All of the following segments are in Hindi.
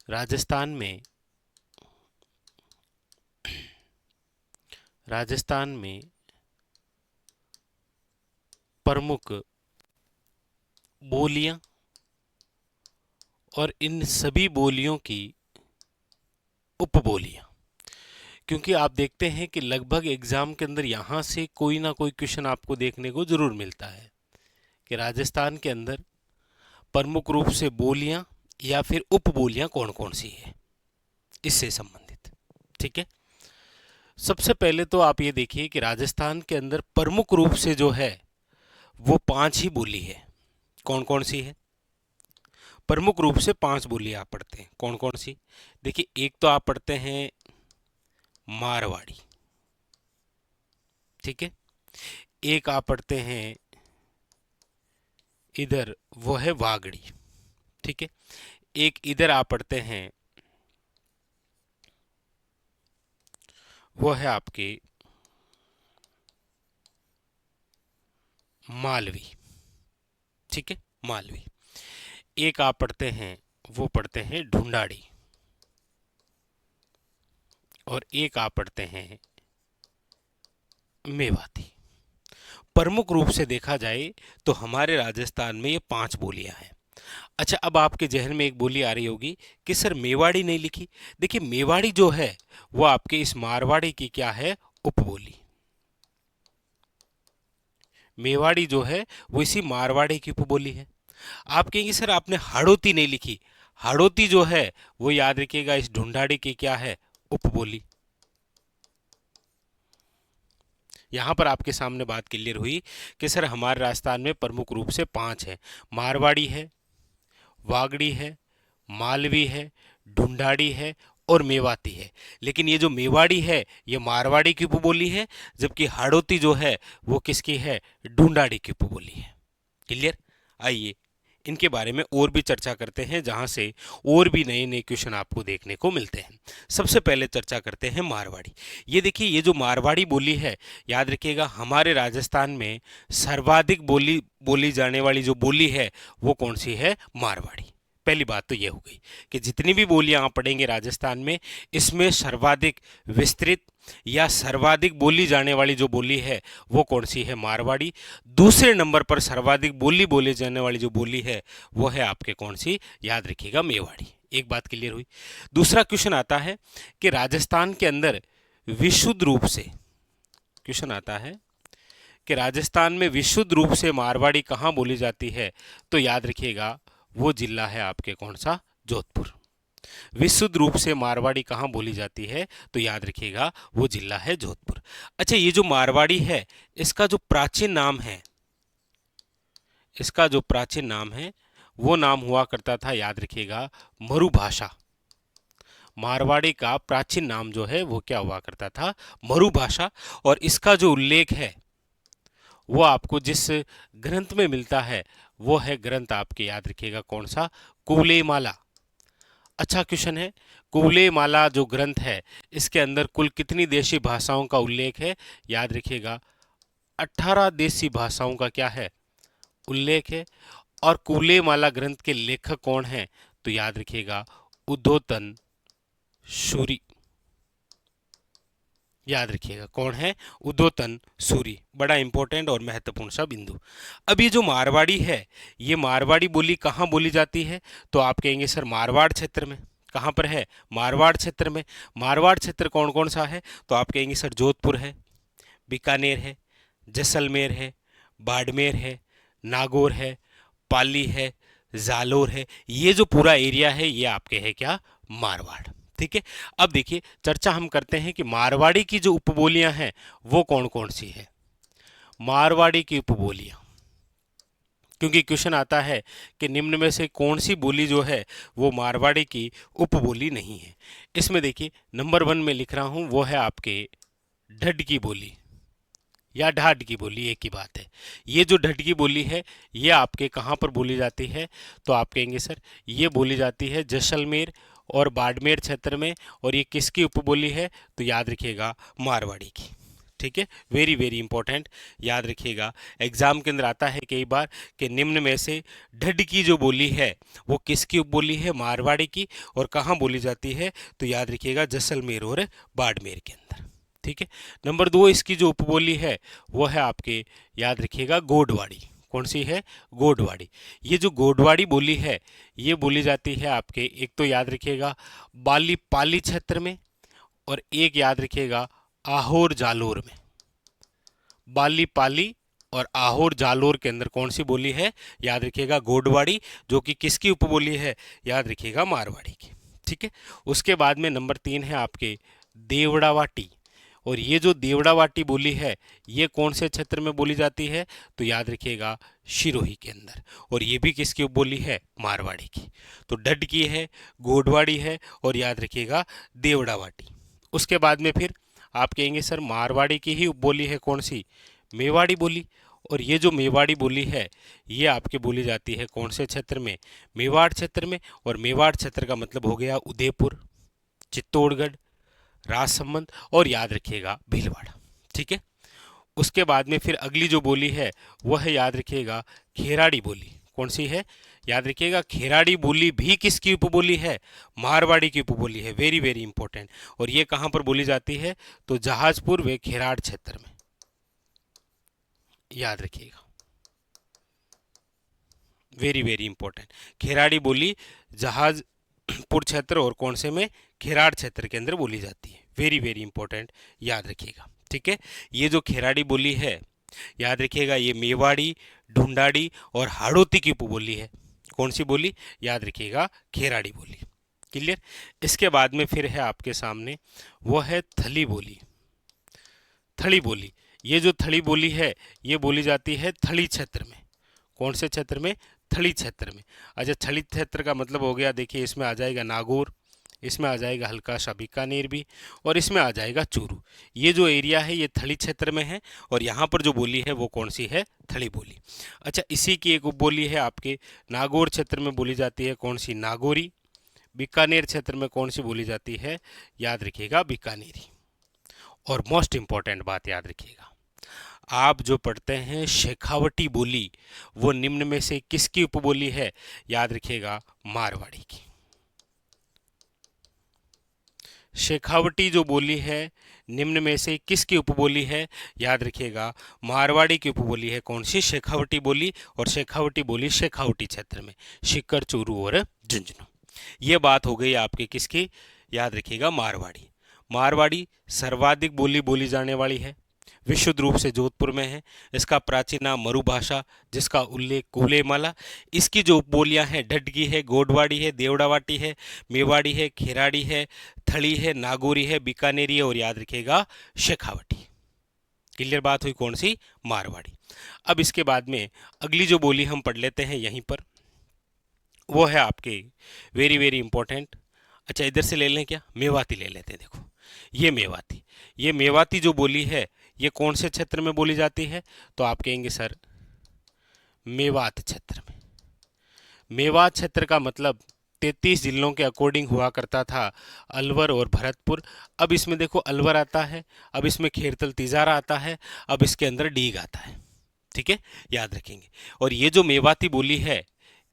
राजस्थान में प्रमुख बोलियां और इन सभी बोलियों की उपबोलियां। क्योंकि आप देखते हैं कि लगभग एग्जाम के अंदर यहां से कोई ना कोई क्वेश्चन आपको देखने को जरूर मिलता है कि राजस्थान के अंदर प्रमुख रूप से बोलियां या फिर उपबोलियां कौन कौन सी है, इससे संबंधित। ठीक है, सबसे पहले तो आप ये देखिए कि राजस्थान के अंदर प्रमुख रूप से जो है वो 5 ही बोली है। कौन कौन सी है? प्रमुख रूप से 5 बोली आप पढ़ते हैं। कौन कौन सी? देखिए, एक तो आप पढ़ते हैं मारवाड़ी, ठीक है। एक आप पढ़ते हैं इधर, वो है वागड़ी, ठीक है। एक इधर आप पढ़ते हैं, वो है आपके मालवी, ठीक है, मालवी। एक आप पढ़ते हैं, वो पढ़ते हैं ढूंढाड़ी, और एक आप पढ़ते हैं मेवाती। प्रमुख रूप से देखा जाए तो हमारे राजस्थान में ये 5 बोलियां हैं। अच्छा, अब आपके जहन में एक बोली आ रही होगी कि सर मेवाड़ी नहीं लिखी। देखिए, मेवाड़ी जो है वो आपके इस मारवाड़ी की क्या है? उपबोली। मेवाड़ी जो है वो इसी मारवाड़ी की उपबोली है। आप कहेंगे सर आपने हाड़ौती नहीं लिखी। हाड़ौती जो है वो याद रखिएगा इस ढूंढाड़ी की क्या है? उपबोली। यहां पर आपके सामने बात क्लियर हुई कि सर हमारे राजस्थान में प्रमुख रूप से 5 है। मारवाड़ी है, वागड़ी है, मालवी है, ढूंढाड़ी है और मेवाती है। लेकिन ये जो मेवाड़ी है ये मारवाड़ी की उपबोली है, जबकि हाड़ौती जो है वो किसकी है? ढूंढाड़ी की उपबोली है। क्लियर? आइए इनके बारे में और भी चर्चा करते हैं, जहां से और भी नए नए क्वेश्चन आपको देखने को मिलते हैं। सबसे पहले चर्चा करते हैं मारवाड़ी। ये देखिए, ये जो मारवाड़ी बोली है, याद रखिएगा हमारे राजस्थान में सर्वाधिक बोली जाने वाली जो बोली है वो कौन सी है? मारवाड़ी। पहली बात तो ये हो गई कि जितनी भी बोलियां आप पढ़ेंगे राजस्थान में, इसमें सर्वाधिक विस्तृत या सर्वाधिक बोली जाने वाली जो बोली है वो कौन सी है? मारवाड़ी। दूसरे नंबर पर सर्वाधिक बोली जाने वाली जो बोली है वो है आपके कौन सी? याद रखिएगा मेवाड़ी। एक बात क्लियर हुई। दूसरा क्वेश्चन आता है कि राजस्थान के अंदर विशुद्ध रूप से, क्वेश्चन आता है कि राजस्थान में विशुद्ध रूप से मारवाड़ी कहाँ बोली जाती है? तो याद रखिएगा वो जिला है आपके कौन सा? जोधपुर। विशुद्ध रूप से मारवाड़ी कहाँ बोली जाती है? तो याद रखिएगा वो जिला है जोधपुर। अच्छा, ये जो मारवाड़ी है इसका जो प्राचीन नाम है, इसका जो प्राचीन नाम है वो नाम हुआ करता था, याद रखिएगा, मरुभाषा। मारवाड़ी का प्राचीन नाम जो है वो क्या हुआ करता था? मरुभाषा। और इसका जो उल्लेख है वो आपको जिस ग्रंथ में मिलता है वो है ग्रंथ आपके, याद रखिएगा, कौन सा? कुवलेमाला। अच्छा क्वेश्चन है, कुवलेमाला जो ग्रंथ है इसके अंदर कुल कितनी देशी भाषाओं का उल्लेख है? याद रखिएगा 18 देशी भाषाओं का क्या है? उल्लेख है। और कुवलेमाला ग्रंथ के लेखक कौन हैं? तो याद रखिएगा उद्योतन सूरी। याद रखिएगा कौन है? उद्योतन सूरी। बड़ा इंपॉर्टेंट और महत्वपूर्ण सा बिंदु। अब ये जो मारवाड़ी है, ये मारवाड़ी बोली कहाँ बोली जाती है? तो आप कहेंगे सर मारवाड़ क्षेत्र में। कहाँ पर है? मारवाड़ क्षेत्र में। मारवाड़ क्षेत्र कौन कौन सा है? तो आप कहेंगे सर जोधपुर है, बीकानेर है, जैसलमेर है, बाड़मेर है, नागौर है, पाली है, जालोर है। ये जो पूरा एरिया है ये आपके है क्या? मारवाड़। ठीक है, अब देखिए चर्चा हम करते हैं कि मारवाड़ी की जो उपबोलियां हैं वो कौन कौन सी है? मारवाड़ी की उपबोलियां, क्योंकि क्वेश्चन आता है कि निम्न में से कौन सी बोली जो है वो मारवाड़ी की उपबोली नहीं है। इसमें देखिए नंबर 1 में लिख रहा हूं, वो है आपके ढड की बोली या ढाड की बोली, एक ही बात है। ये जो ढड की बोली है ये आपके कहाँ पर बोली जाती है? तो आप कहेंगे सर ये बोली जाती है जैसलमेर और बाड़मेर क्षेत्र में। और ये किसकी उपबोली है? तो याद रखिएगा मारवाड़ी की। ठीक है, वेरी वेरी इंपॉर्टेंट, याद रखिएगा। एग्जाम के अंदर आता है कई बार कि निम्न में से ढड्ड की जो बोली है वो किसकी उपबोली है, मारवाड़ी की, और कहाँ बोली जाती है, तो याद रखिएगा जैसलमेर और बाड़मेर के अंदर। ठीक है। नंबर 2 इसकी जो उपबोली है वो है आपके, याद रखिएगा, गोडवाड़ी। कौन सी है, गोडवाड़ी। ये जो गोडवाड़ी बोली है ये बोली जाती है आपके, एक तो याद रखिएगा बाली पाली क्षेत्र में, और एक याद रखिएगा आहोर जालोर में। बाली पाली और आहोर जालोर के अंदर कौन सी बोली है, याद रखिएगा गोडवाड़ी, जो कि किसकी उपबोली है, याद रखिएगा मारवाड़ी की। ठीक है। उसके बाद में नंबर 3 है आपके देवड़ावाटी, और ये जो देवड़ावाटी बोली है ये कौन से क्षेत्र में बोली जाती है, तो याद रखिएगा सिरोही के अंदर, और ये भी किसकी उपबोली है, मारवाड़ी की। तो ढड्ड की है, गोडवाड़ी है, और याद रखिएगा देवड़ावाटी। उसके बाद में फिर आप कहेंगे सर मारवाड़ी की ही उपबोली है कौन सी, मेवाड़ी बोली, और ये जो मेवाड़ी बोली है ये आपके बोली जाती है कौन से क्षेत्र में, मेवाड़ क्षेत्र में, और मेवाड़ क्षेत्र का मतलब हो गया उदयपुर, चित्तौड़गढ़, राजसमंद, और याद रखिएगा भीलवाड़ा। ठीक है। उसके बाद में फिर अगली जो बोली है वह है, याद रखिएगा, खेराड़ी बोली। कौन सी है, याद रखिएगा खेराड़ी बोली भी किसकी उपबोली है, मारवाड़ी की उपबोली है, वेरी वेरी इंपॉर्टेंट। और ये कहां पर बोली जाती है, तो जहाजपुर व खेराड़ क्षेत्र में, याद रखिएगा, वेरी वेरी इंपॉर्टेंट। खेराड़ी बोली जहाजपुर क्षेत्र और कौन से में, खेराड़ क्षेत्र के अंदर बोली जाती है, वेरी वेरी इंपॉर्टेंट, याद रखिएगा। ठीक है। ये जो खेराड़ी बोली है याद रखिएगा ये मेवाड़ी, ढूंढाड़ी और हाड़ौती की उपबोली है। कौन सी बोली, याद रखिएगा खेराड़ी बोली। क्लियर। इसके बाद में फिर है आपके सामने वो है थली बोली, थली बोली। ये जो थली बोली है ये बोली जाती है थली क्षेत्र में। कौन से क्षेत्र में, थली क्षेत्र में। अच्छा, थली क्षेत्र का मतलब हो गया, देखिए इसमें आ जाएगा नागौर, इसमें आ जाएगा हल्का सा बीकानेर भी, और इसमें आ जाएगा चूरू। ये जो एरिया है ये थली क्षेत्र में है, और यहाँ पर जो बोली है वो कौन सी है, थली बोली। अच्छा, इसी की एक उपबोली है आपके नागौर क्षेत्र में बोली जाती है कौन सी, नागौरी। बीकानेर क्षेत्र में कौन सी बोली जाती है, याद रखिएगा बीकानेरी। और मोस्ट इंपॉर्टेंट बात याद रखिएगा, आप जो पढ़ते हैं शेखावटी बोली वो निम्न में से किसकी उपबोली है, याद रखिएगा मारवाड़ी की। शेखावटी जो बोली है निम्न में से किसकी उपबोली है, याद रखिएगा मारवाड़ी की उपबोली है। कौन सी, शेखावटी बोली। और शेखावटी बोली शेखावटी क्षेत्र में, सीकर, चूरू और झुंझुनू। ये बात हो गई आपके किसकी, याद रखिएगा मारवाड़ी। मारवाड़ी सर्वाधिक बोली बोली जाने वाली है, विशुद्ध रूप से जोधपुर में है। इसका प्राचीन नाम मरुभाषा, जिसका उल्लेख कुलेमाला। इसकी जो उपबोलियां हैं ढड्डगी है, गोडवाड़ी है, देवड़ावाटी है, मेवाड़ी है, खेराड़ी है, थली है, नागौरी है, बीकानेरी है, और याद रखिएगा शेखावटी। क्लियर बात हुई, कौन सी, मारवाड़ी। अब इसके बाद में अगली जो बोली हम पढ़ लेते हैं यहीं पर, वो है आपके वेरी वेरी इंपॉर्टेंट। अच्छा, इधर से ले लें क्या, मेवाती ले लेते हैं। देखो ये मेवाती, ये मेवाती जो बोली है ये कौन से क्षेत्र में बोली जाती है, तो आप कहेंगे सर मेवात क्षेत्र में। मेवात क्षेत्र का मतलब 33 जिलों के अकॉर्डिंग हुआ करता था, अलवर और भरतपुर। अब इसमें देखो अलवर आता है, अब इसमें खेरतल तिजारा आता है, अब इसके अंदर डीग आता है। ठीक है, याद रखेंगे। और ये जो मेवाती बोली है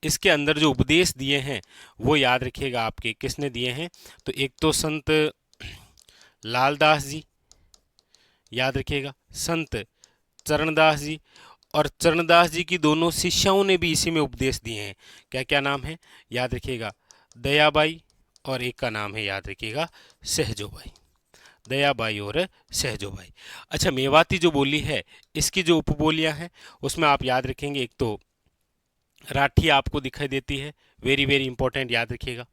इसके अंदर जो उपदेश दिए हैं वो याद रखिएगा आपके किसने दिए हैं, तो एक तो संत लालदास जी, याद रखिएगा, संत चरणदास जी, और चरणदास जी की दोनों शिष्याओं ने भी इसी में उपदेश दिए हैं। क्या क्या नाम है, याद रखिएगा, दयाबाई, और एक का नाम है याद रखिएगा सहजोबाई। दयाबाई और सहजोबाई। अच्छा, मेवाती जो बोली है इसकी जो उपबोलियां हैं उसमें आप याद रखेंगे, एक तो राठी आपको दिखाई देती है, वेरी वेरी इंपॉर्टेंट, याद रखिएगा,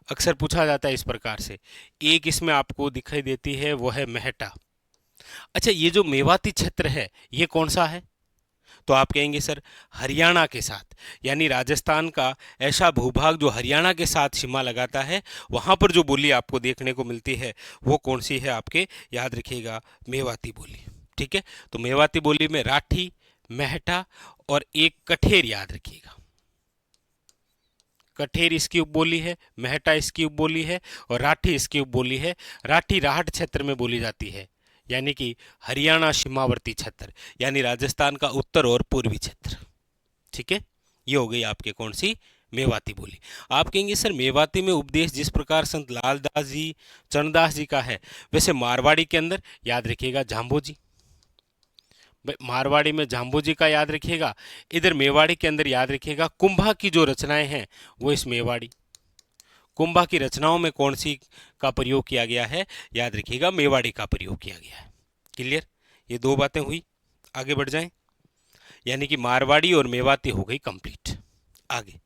अक्सर पूछा जाता है इस प्रकार से। एक इसमें आपको दिखाई देती है वो है मेहटा। अच्छा, ये जो मेवाती क्षेत्र है ये कौन सा है, तो आप कहेंगे सर हरियाणा के साथ, यानी राजस्थान का ऐसा भूभाग जो हरियाणा के साथ सीमा लगाता है, वहां पर जो बोली आपको देखने को मिलती है वो कौन सी है आपके, याद रखिएगा मेवाती बोली। ठीक है, तो मेवाती बोली में राठी, मेहटा और एक कठेर, याद रखिएगा, कठेर इसकी उपबोली है, मेहटा इसकी उपबोली है, और राठी इसकी उपबोली है। राठी राहट क्षेत्र में बोली जाती है, यानी कि हरियाणा सीमावर्ती क्षेत्र, यानी राजस्थान का उत्तर और पूर्वी क्षेत्र। ठीक है, ये हो गई आपके कौन सी, मेवाती बोली। आप कहेंगे सर मेवाती में उपदेश जिस प्रकार संत लालदास जी, चरणदास जी का है, वैसे मारवाड़ी के अंदर याद रखिएगा जाम्बो जी। मारवाड़ी में जाम्बू जी का याद रखिएगा, इधर मेवाड़ी के अंदर याद रखिएगा कुंभा की जो रचनाएं हैं वो इस मेवाड़ी, कुंभा की रचनाओं में कौन सी का प्रयोग किया गया है, याद रखिएगा मेवाड़ी का प्रयोग किया गया है। क्लियर, ये दो बातें हुई, आगे बढ़ जाएं। यानी कि मारवाड़ी और मेवाती हो गई कंप्लीट। आगे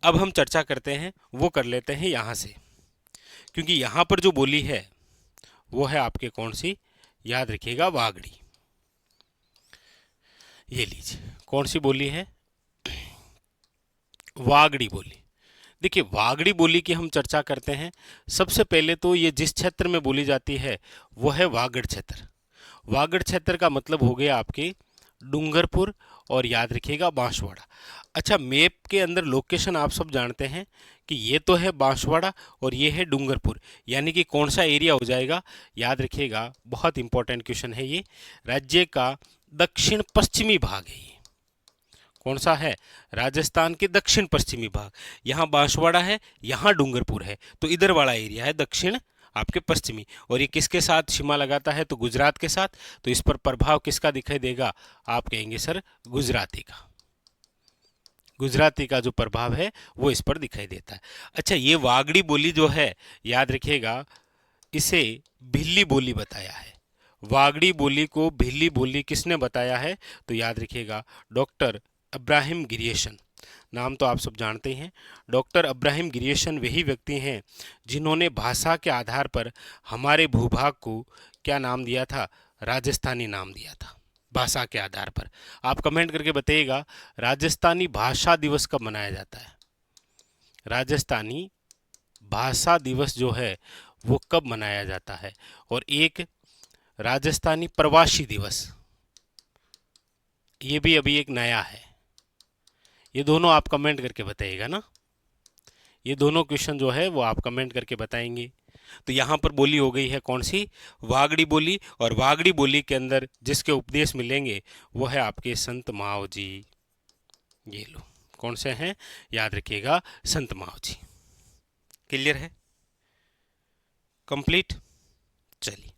अब हम चर्चा करते हैं, वो कर लेते हैं यहाँ से, क्योंकि यहाँ पर जो बोली है वो है आपके कौन सी, याद रखिएगा वागड़ी। ये लीजिए कौन सी बोली है, वागड़ी बोली। देखिए वागड़ी बोली की हम चर्चा करते हैं, सबसे पहले तो ये जिस क्षेत्र में बोली जाती है वो है वागड़ क्षेत्र। वागड़ क्षेत्र का मतलब हो गया आपके डूंगरपुर और याद रखिएगा बांसवाड़ा। अच्छा मैप के अंदर लोकेशन आप सब जानते हैं कि ये तो है बांसवाड़ा और ये है डूंगरपुर, यानी कि कौन सा एरिया हो जाएगा, याद रखिएगा बहुत इंपॉर्टेंट क्वेश्चन है ये, राज्य का दक्षिण पश्चिमी भाग है ये। कौन सा है, राजस्थान के दक्षिण पश्चिमी भाग, यहाँ बांसवाड़ा है, यहाँ डूंगरपुर है, तो इधर वाला एरिया है दक्षिण आपके पश्चिमी। और ये किसके साथ सीमा लगाता है, तो गुजरात के साथ। तो इस पर प्रभाव किसका दिखाई देगा, आप कहेंगे सर गुजराती का, गुजराती का जो प्रभाव है वो इस पर दिखाई देता है। अच्छा ये वागड़ी बोली जो है, याद रखिएगा इसे भिल्ली बोली बताया है। वागड़ी बोली को भिल्ली बोली किसने बताया है, तो याद रखिएगा डॉक्टर अब्राहिम गिरियसन। नाम तो आप सब जानते ही हैं, डॉक्टर अब्राहिम गिरियसन वही व्यक्ति हैं जिन्होंने भाषा के आधार पर हमारे भूभाग को क्या नाम दिया था, राजस्थानी नाम दिया था। भाषा के आधार पर आप कमेंट करके बताइएगा राजस्थानी भाषा दिवस कब मनाया जाता है, राजस्थानी भाषा दिवस जो है वो कब मनाया जाता है। और एक राजस्थानी प्रवासी दिवस, ये भी अभी एक नया है। ये दोनों आप कमेंट करके बताइएगा ना, ये दोनों क्वेश्चन जो है वो आप कमेंट करके बताएंगे। तो यहाँ पर बोली हो गई है कौन सी, वागड़ी बोली। और वागड़ी बोली के अंदर जिसके उपदेश मिलेंगे वो है आपके संत माव जी। ये लो कौन से हैं, याद रखिएगा संत माव जी। क्लियर है, कंप्लीट। चलिए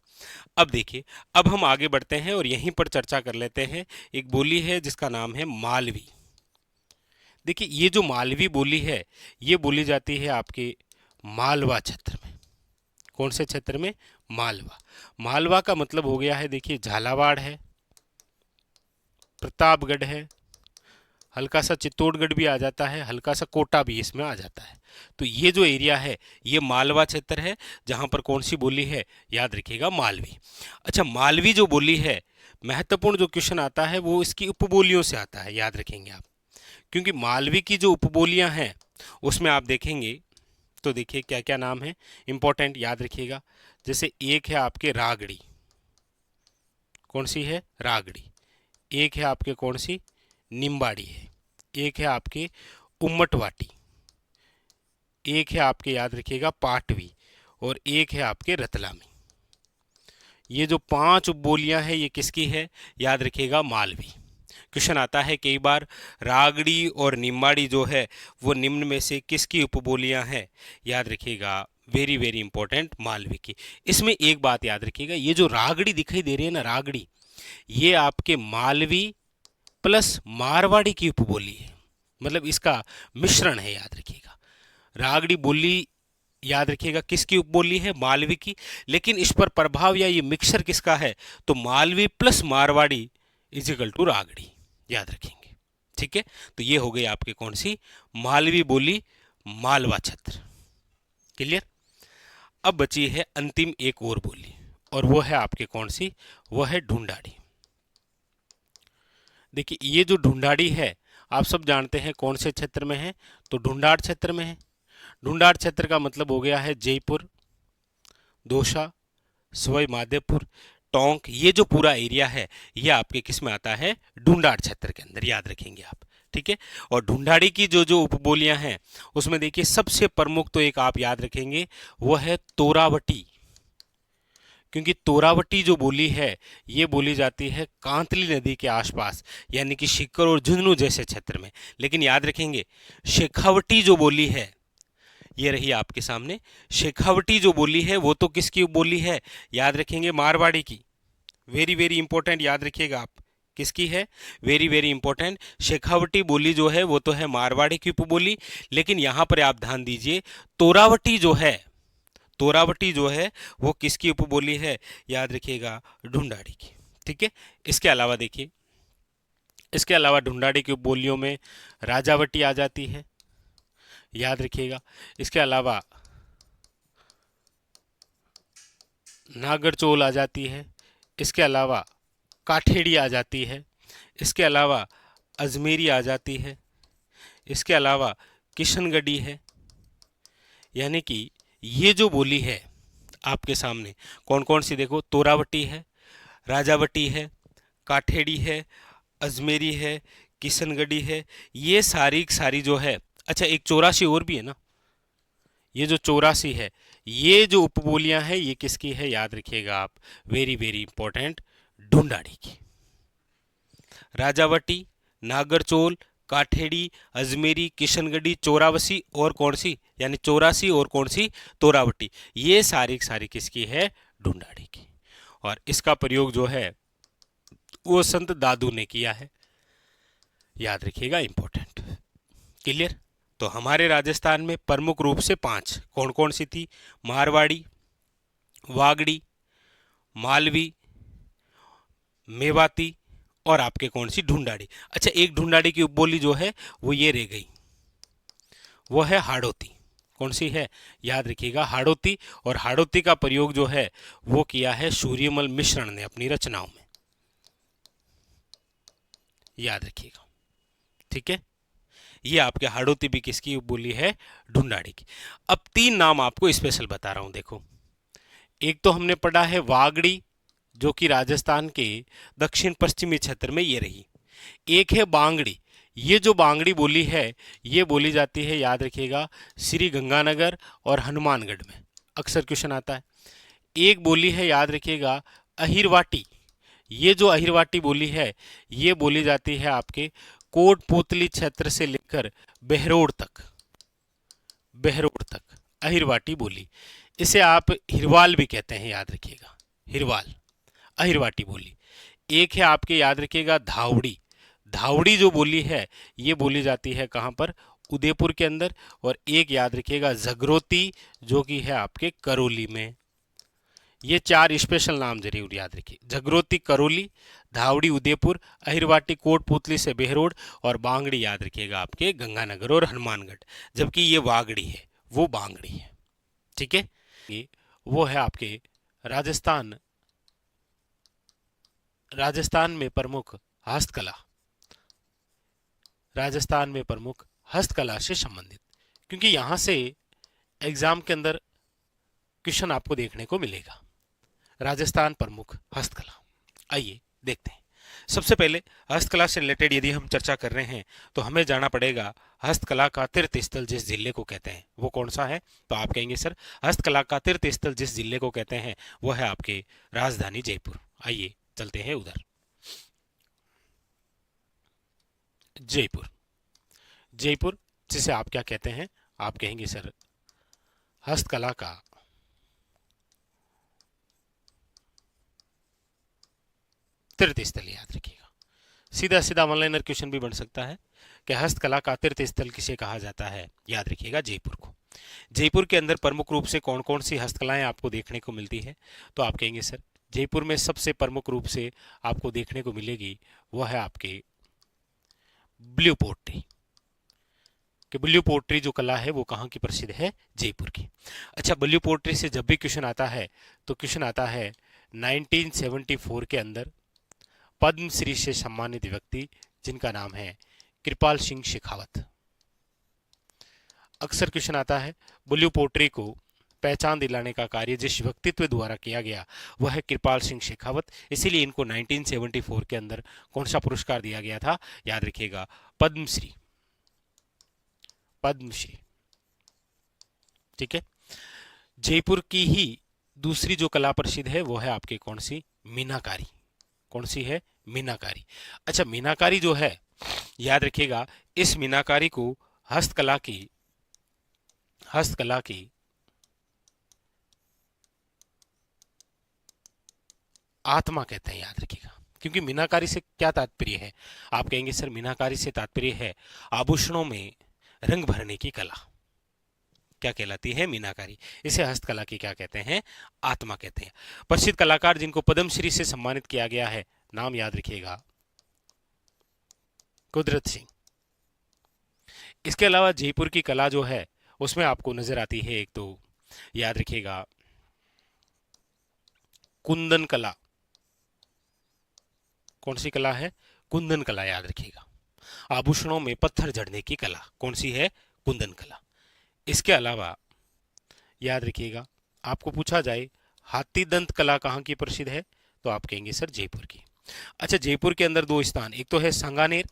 अब देखिए, अब हम आगे बढ़ते हैं और यहीं पर चर्चा कर लेते हैं। एक बोली है जिसका नाम है मालवी। देखिए ये जो मालवी बोली है ये बोली जाती है आपके मालवा क्षेत्र में। कौन से क्षेत्र में, मालवा। मालवा का मतलब हो गया है, देखिए झालावाड़ है, प्रतापगढ़ है, हल्का सा चित्तौड़गढ़ भी आ जाता है, हल्का सा कोटा भी इसमें आ जाता है। तो ये जो एरिया है ये मालवा क्षेत्र है, जहां पर कौन सी बोली है, याद रखिएगा मालवी। अच्छा मालवी जो बोली है, महत्वपूर्ण जो क्वेश्चन आता है वो इसकी उपबोलियों से आता है, याद रखेंगे आप, क्योंकि मालवी की जो उपबोलियां हैं उसमें आप देखेंगे तो देखिए क्या क्या नाम है इंपॉर्टेंट, याद रखिएगा। जैसे एक है आपके रागड़ी, कौन सी है, रागड़ी। एक है आपके कौन सी, निम्बाड़ी है। एक है आपके उम्मटवाटी। एक है आपके याद रखिएगा पाटवी। और एक है आपके रतलामी। ये जो 5 उपबोलियां हैं ये किसकी है, याद रखिएगा मालवी। क्वेश्चन आता है कई बार, रागड़ी और निम्बाड़ी जो है वो निम्न में से किसकी उपबोलियां हैं, याद रखिएगा वेरी वेरी इंपॉर्टेंट, मालवी की। इसमें एक बात याद रखिएगा, ये जो रागड़ी दिखाई दे रही है ना, रागड़ी, ये आपके मालवी प्लस मारवाड़ी की उपबोली है, मतलब इसका मिश्रण है, याद रखिएगा। रागड़ी बोली याद रखिएगा किसकी उपबोली है, मालवी की, लेकिन इस पर प्रभाव या ये मिक्सर किसका है, तो Malvi plus Marwari equal to Rangri, याद रखेंगे। ठीक है, तो ये हो गई आपके कौन सी, मालवी बोली, मालवा क्षेत्र। क्लियर। अब बची है अंतिम एक और बोली, और वो है आपके कौन सी, वो है ढूंढाड़ी। देखिए ये जो ढूंढाड़ी है आप सब जानते हैं कौन से क्षेत्र में है, तो ढूंढाड़ क्षेत्र में है। ढूंढाड़ क्षेत्र का मतलब हो गया है जयपुर, दौसा, सवाई माधोपुर, टोंक, ये जो पूरा एरिया है ये आपके किस में आता है, ढूंढाड़ क्षेत्र के अंदर, याद रखेंगे आप। ठीक है, और ढूंढाड़ी की जो जो उपबोलियां हैं उसमें देखिए सबसे प्रमुख तो एक आप याद रखेंगे वो है तोरावटी, क्योंकि तोरावटी जो बोली है ये बोली जाती है कांतली नदी के आसपास, यानी कि सीकर और झुंझुनू जैसे क्षेत्र में। लेकिन याद रखेंगे शेखावटी जो बोली है ये रही आपके सामने। शेखावटी जो बोली है वो तो किसकी बोली है, याद रखेंगे मारवाड़ी की। वेरी वेरी इंपॉर्टेंट, याद रखिएगा आप, किसकी है, वेरी वेरी इंपॉर्टेंट। शेखावटी बोली जो है वो तो है मारवाड़ी की उपबोली। लेकिन यहां पर आप ध्यान दीजिए तोरावटी जो है, तोरावटी जो है वो किसकी उपबोली है, याद रखिएगा ढूंढाड़ी की। ठीक है, इसके अलावा देखिए, इसके अलावा ढूंढाड़ी की उपबोलियों में राजावटी आ जाती है, याद रखिएगा। इसके अलावा नागरचोल आ जाती है, इसके अलावा काठेड़ी आ जाती है, इसके अलावा अजमेरी आ जाती है, इसके अलावा किशनगढ़ी है। यानी कि ये जो बोली है आपके सामने कौन कौन सी, देखो तोरावटी है, राजावटी है, काठेड़ी है, अजमेरी है, किशनगढ़ी है, ये सारी सारी जो है। अच्छा एक 84 और भी है ना, ये जो 84 है, ये जो उपबोलियां हैं ये किसकी है, याद रखिएगा आप, वेरी वेरी इंपॉर्टेंट, ढूंढाड़ी की। राजावटी, नागरचोल, काठेड़ी, अजमेरी, किशनगढ़ी, चौरासी और कौन सी, यानी 84 और कौन सी, तोरावटी, ये सारी सारी किसकी है, ढूंढाड़ी की। और इसका प्रयोग जो है वो संत दादू ने किया है, याद रखिएगा, इंपॉर्टेंट। क्लियर। तो हमारे राजस्थान में प्रमुख रूप से 5 कौन कौन सी थी, मारवाड़ी, वागड़ी, मालवी, मेवाती और आपके कौन सी, ढूंढाड़ी। अच्छा एक ढूंढाड़ी की उपबोली जो है वो ये रह गई, वो है हाड़ौती। कौन सी है, याद रखिएगा हाड़ौती। और हाड़ौती का प्रयोग जो है वो किया है सूर्यमल मिश्रण ने अपनी रचनाओं में, याद रखिएगा। ठीक है, ये आपके हाड़ौती भी किसकी उपबोली है, ढूंढाड़ी की। अब 3 नाम आपको स्पेशल बता रहा हूं, देखो। एक तो हमने पढ़ा है वागड़ी जो कि राजस्थान के दक्षिण पश्चिमी क्षेत्र में ये रही। एक है बांगड़ी, ये जो बांगड़ी बोली है ये बोली जाती है, याद रखिएगा, श्री गंगानगर और हनुमानगढ़ में, अक्सर क्वेश्चन आता है। एक बोली है, याद रखिएगा, अहिरवाटी। ये जो अहिरवाटी बोली है ये बोली जाती है आपके कोटपुतली क्षेत्र से लेकर बहरोड तक, बहरोड तक अहिरवाटी बोली। इसे आप हिरवाल भी कहते हैं, याद रखिएगा, हिरवाल, अहिरवाटी बोली। एक है आपके, याद रखिएगा, धावड़ी। धावड़ी जो बोली है ये बोली जाती है कहाँ पर, उदयपुर के अंदर। और एक याद रखिएगा जगरोती जो कि है आपके करौली में। ये 4 स्पेशल नाम जरूर याद रखिए, जगरोती करौली, धावड़ी उदयपुर, अहिरवाटी कोटपुतली से बहरोड और बांगड़ी याद रखिएगा आपके गंगानगर और हनुमानगढ़। जबकि ये वागड़ी है वो बांगड़ी है। ठीक है, ये वो है आपके राजस्थान, राजस्थान में प्रमुख हस्तकला, राजस्थान में प्रमुख हस्तकला से संबंधित, क्योंकि यहां से एग्जाम के अंदर क्वेश्चन आपको देखने को मिलेगा। राजस्थान प्रमुख हस्तकला, आइए देखते हैं। सबसे पहले हस्तकला से रिलेटेड यदि हम चर्चा कर रहे हैं तो हमें जाना पड़ेगा हस्तकला का तीर्थ स्थल जिस जिले को कहते हैं वो कौन सा है। तो आप कहेंगे सर हस्तकला का तीर्थ स्थल जिस जिले को कहते हैं वो है आपके राजधानी जयपुर। आइए चलते हैं उधर। जयपुर, जयपुर जिसे आप क्या कहते हैं, आप कहेंगे सर हस्तकला का तीर्थ स्थल, याद रखिएगा। सीधा सीधा ऑनलाइनर क्वेश्चन भी बन सकता है कि हस्तकला का तीर्थ स्थल किसे कहा जाता है, याद रखिएगा जयपुर को। जयपुर के अंदर प्रमुख रूप से कौन कौन सी हस्तकलाएं आपको देखने को मिलती है, तो आप कहेंगे सर जयपुर में सबसे प्रमुख रूप से आपको देखने को मिलेगी वो है आपके ब्लू पोट्री। कि ब्लू पोट्री जो कला है वो कहाँ की प्रसिद्ध है, जयपुर की। अच्छा ब्लू पोट्री से जब भी क्वेश्चन आता है तो क्वेश्चन आता है 1974 के अंदर पद्मश्री से सम्मानित व्यक्ति जिनका नाम है कृपाल सिंह शेखावत। अक्सर क्वेश्चन आता है ब्लू पोट्री को पहचान दिलाने का कार्य जिस व्यक्तित्व द्वारा किया गया वह है कृपाल सिंह शेखावत, इसीलिए इनको 1974 के अंदर कौन सा पुरस्कार दिया गया था, याद रखिएगा पद्मश्री, पद्मश्री। ठीक है, जयपुर की ही दूसरी जो कला प्रसिद्ध है वो है आपके कौन सी? मीनाकारी। कौन सी है? मीनाकारी। अच्छा, मीनाकारी जो है, याद रखिएगा, इस मीनाकारी को हस्तकला की आत्मा कहते हैं, याद रखिएगा। क्योंकि मीनाकारी से क्या तात्पर्य है? आप कहेंगे सर मीनाकारी से तात्पर्य है आभूषणों में रंग भरने की कला। क्या कहलाती है? मीनाकारी। इसे हस्तकला की क्या कहते हैं? आत्मा कहते हैं। प्रसिद्ध कलाकार जिनको पद्मश्री से सम्मानित किया गया है, नाम याद रखिएगा, कुदरत सिंह। इसके अलावा जयपुर की कला जो है उसमें आपको नजर आती है, एक तो याद रखिएगा कुंदन कला। कौन सी कला है? कुंदन कला, याद रखिएगा। आभूषणों में पत्थर जड़ने की कला कौन सी है? कुंदन कला। इसके अलावा याद रखिएगा, आपको पूछा जाए हाथी दंत कला कहाँ की प्रसिद्ध है, तो आप कहेंगे सर जयपुर की। अच्छा, जयपुर के अंदर दो स्थान, एक तो है सांगानेर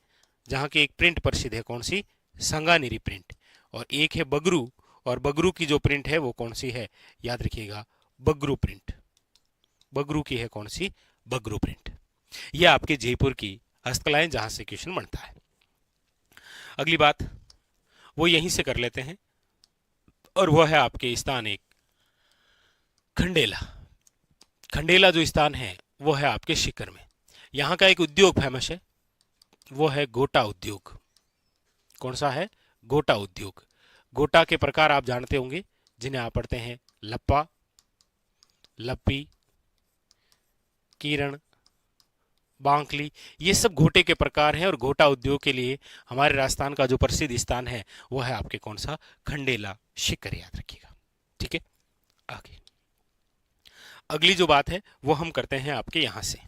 जहाँ की एक प्रिंट प्रसिद्ध है, कौन सी? सांगानेरी प्रिंट। और एक है बगरू, और बगरू की जो प्रिंट है वो कौन सी है? याद रखिएगा, बगरू प्रिंट। बगरू की है कौन सी? बगरू प्रिंट। यह आपके जयपुर की हस्तकलाएं जहां से क्वेश्चन बनता है। अगली बात वो यहीं से कर लेते हैं, और वह है आपके स्थान एक खंडेला। खंडेला जो स्थान है वो है आपके सीकर में। यहाँ का एक उद्योग फेमस है, वो है गोटा उद्योग। कौन सा है? गोटा उद्योग। गोटा के प्रकार आप जानते होंगे, जिन्हें आप पढ़ते हैं लप्पा, लप्पी, कीरण, बांकली। ये सब घोटे के प्रकार हैं, और घोटा उद्योग के लिए हमारे राजस्थान का जो प्रसिद्ध स्थान है वो है आपके कौन सा? खंडेला, सीकर, याद रखिएगा। ठीक है, आगे अगली जो बात है वो हम करते हैं आपके यहां से।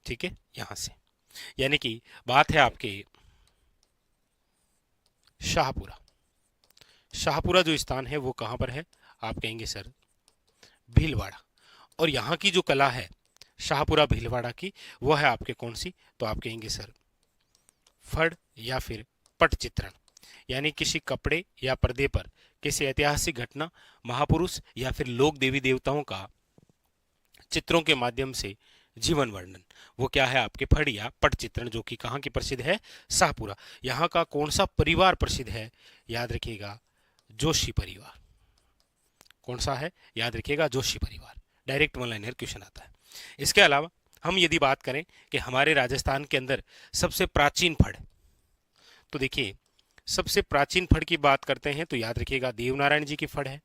ठीक है, यहां से, यानी कि बात है आपके शाहपुरा। शाहपुरा जो स्थान है वो कहां पर है? आप कहेंगे सर भीलवाड़ा। और यहाँ की जो कला है शाहपुरा भीलवाड़ा की, वो है आपके कौन सी? तो आप कहेंगे सर फड़ या फिर पट चित्रण। यानी किसी कपड़े या पर्दे पर किसी ऐतिहासिक घटना, महापुरुष या फिर लोक देवी देवताओं का चित्रों के माध्यम से जीवन वर्णन, वो क्या है? आपके फड़ या पट चित्रण, जो कि कहाँ की प्रसिद्ध है? शाहपुरा। यहाँ का कौन सा परिवार प्रसिद्ध है? याद रखिएगा, जोशी परिवार। कौन सा है? याद रखिएगा, जोशी परिवार। डायरेक्ट वन लाइनर क्वेश्चन आता है। इसके अलावा हम यदि बात करें कि हमारे राजस्थान के अंदर सबसे प्राचीन फड़, तो देखिए सबसे प्राचीन फड़ की बात करते हैं तो याद रखिएगा देवनारायण जी की फड़ है।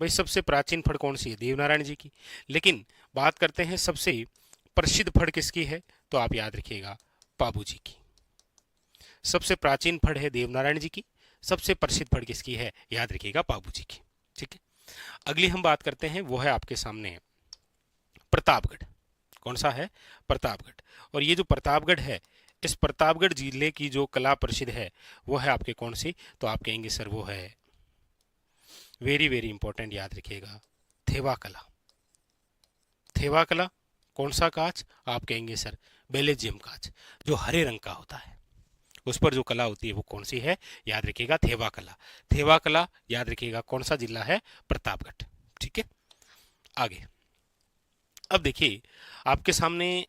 भाई सबसे प्राचीन फड़ कौन सी है? देवनारायण जी की। लेकिन बात करते हैं सबसे प्रसिद्ध फड़ किसकी है, तो आप याद रखिएगा पाबू जी की। सबसे प्राचीन फड़ है देवनारायण जी की, सबसे प्रसिद्ध फड़ किसकी है? याद रखिएगा पाबू जी की। ठीक है, अगली हम बात करते हैं वो है आपके सामने प्रतापगढ़। कौन सा है? प्रतापगढ़। और ये जो प्रतापगढ़ है, इस प्रतापगढ़ जिले की जो कला प्रसिद्ध है वो है आपके कौन सी? तो आप कहेंगे सर वो है वेरी वेरी इंपॉर्टेंट, याद रखिएगा, थेवा कला। थेवा कला। कौन सा कांच? आप कहेंगे सर बेलेजियम कांच, जो हरे रंग का होता है, उस पर जो कला होती है वो कौन सी है? याद रखिएगा थेवा कला। थेवा कला, याद रखिएगा कौन सा जिला है? प्रतापगढ़। ठीक है, आगे अब देखिए आपके सामने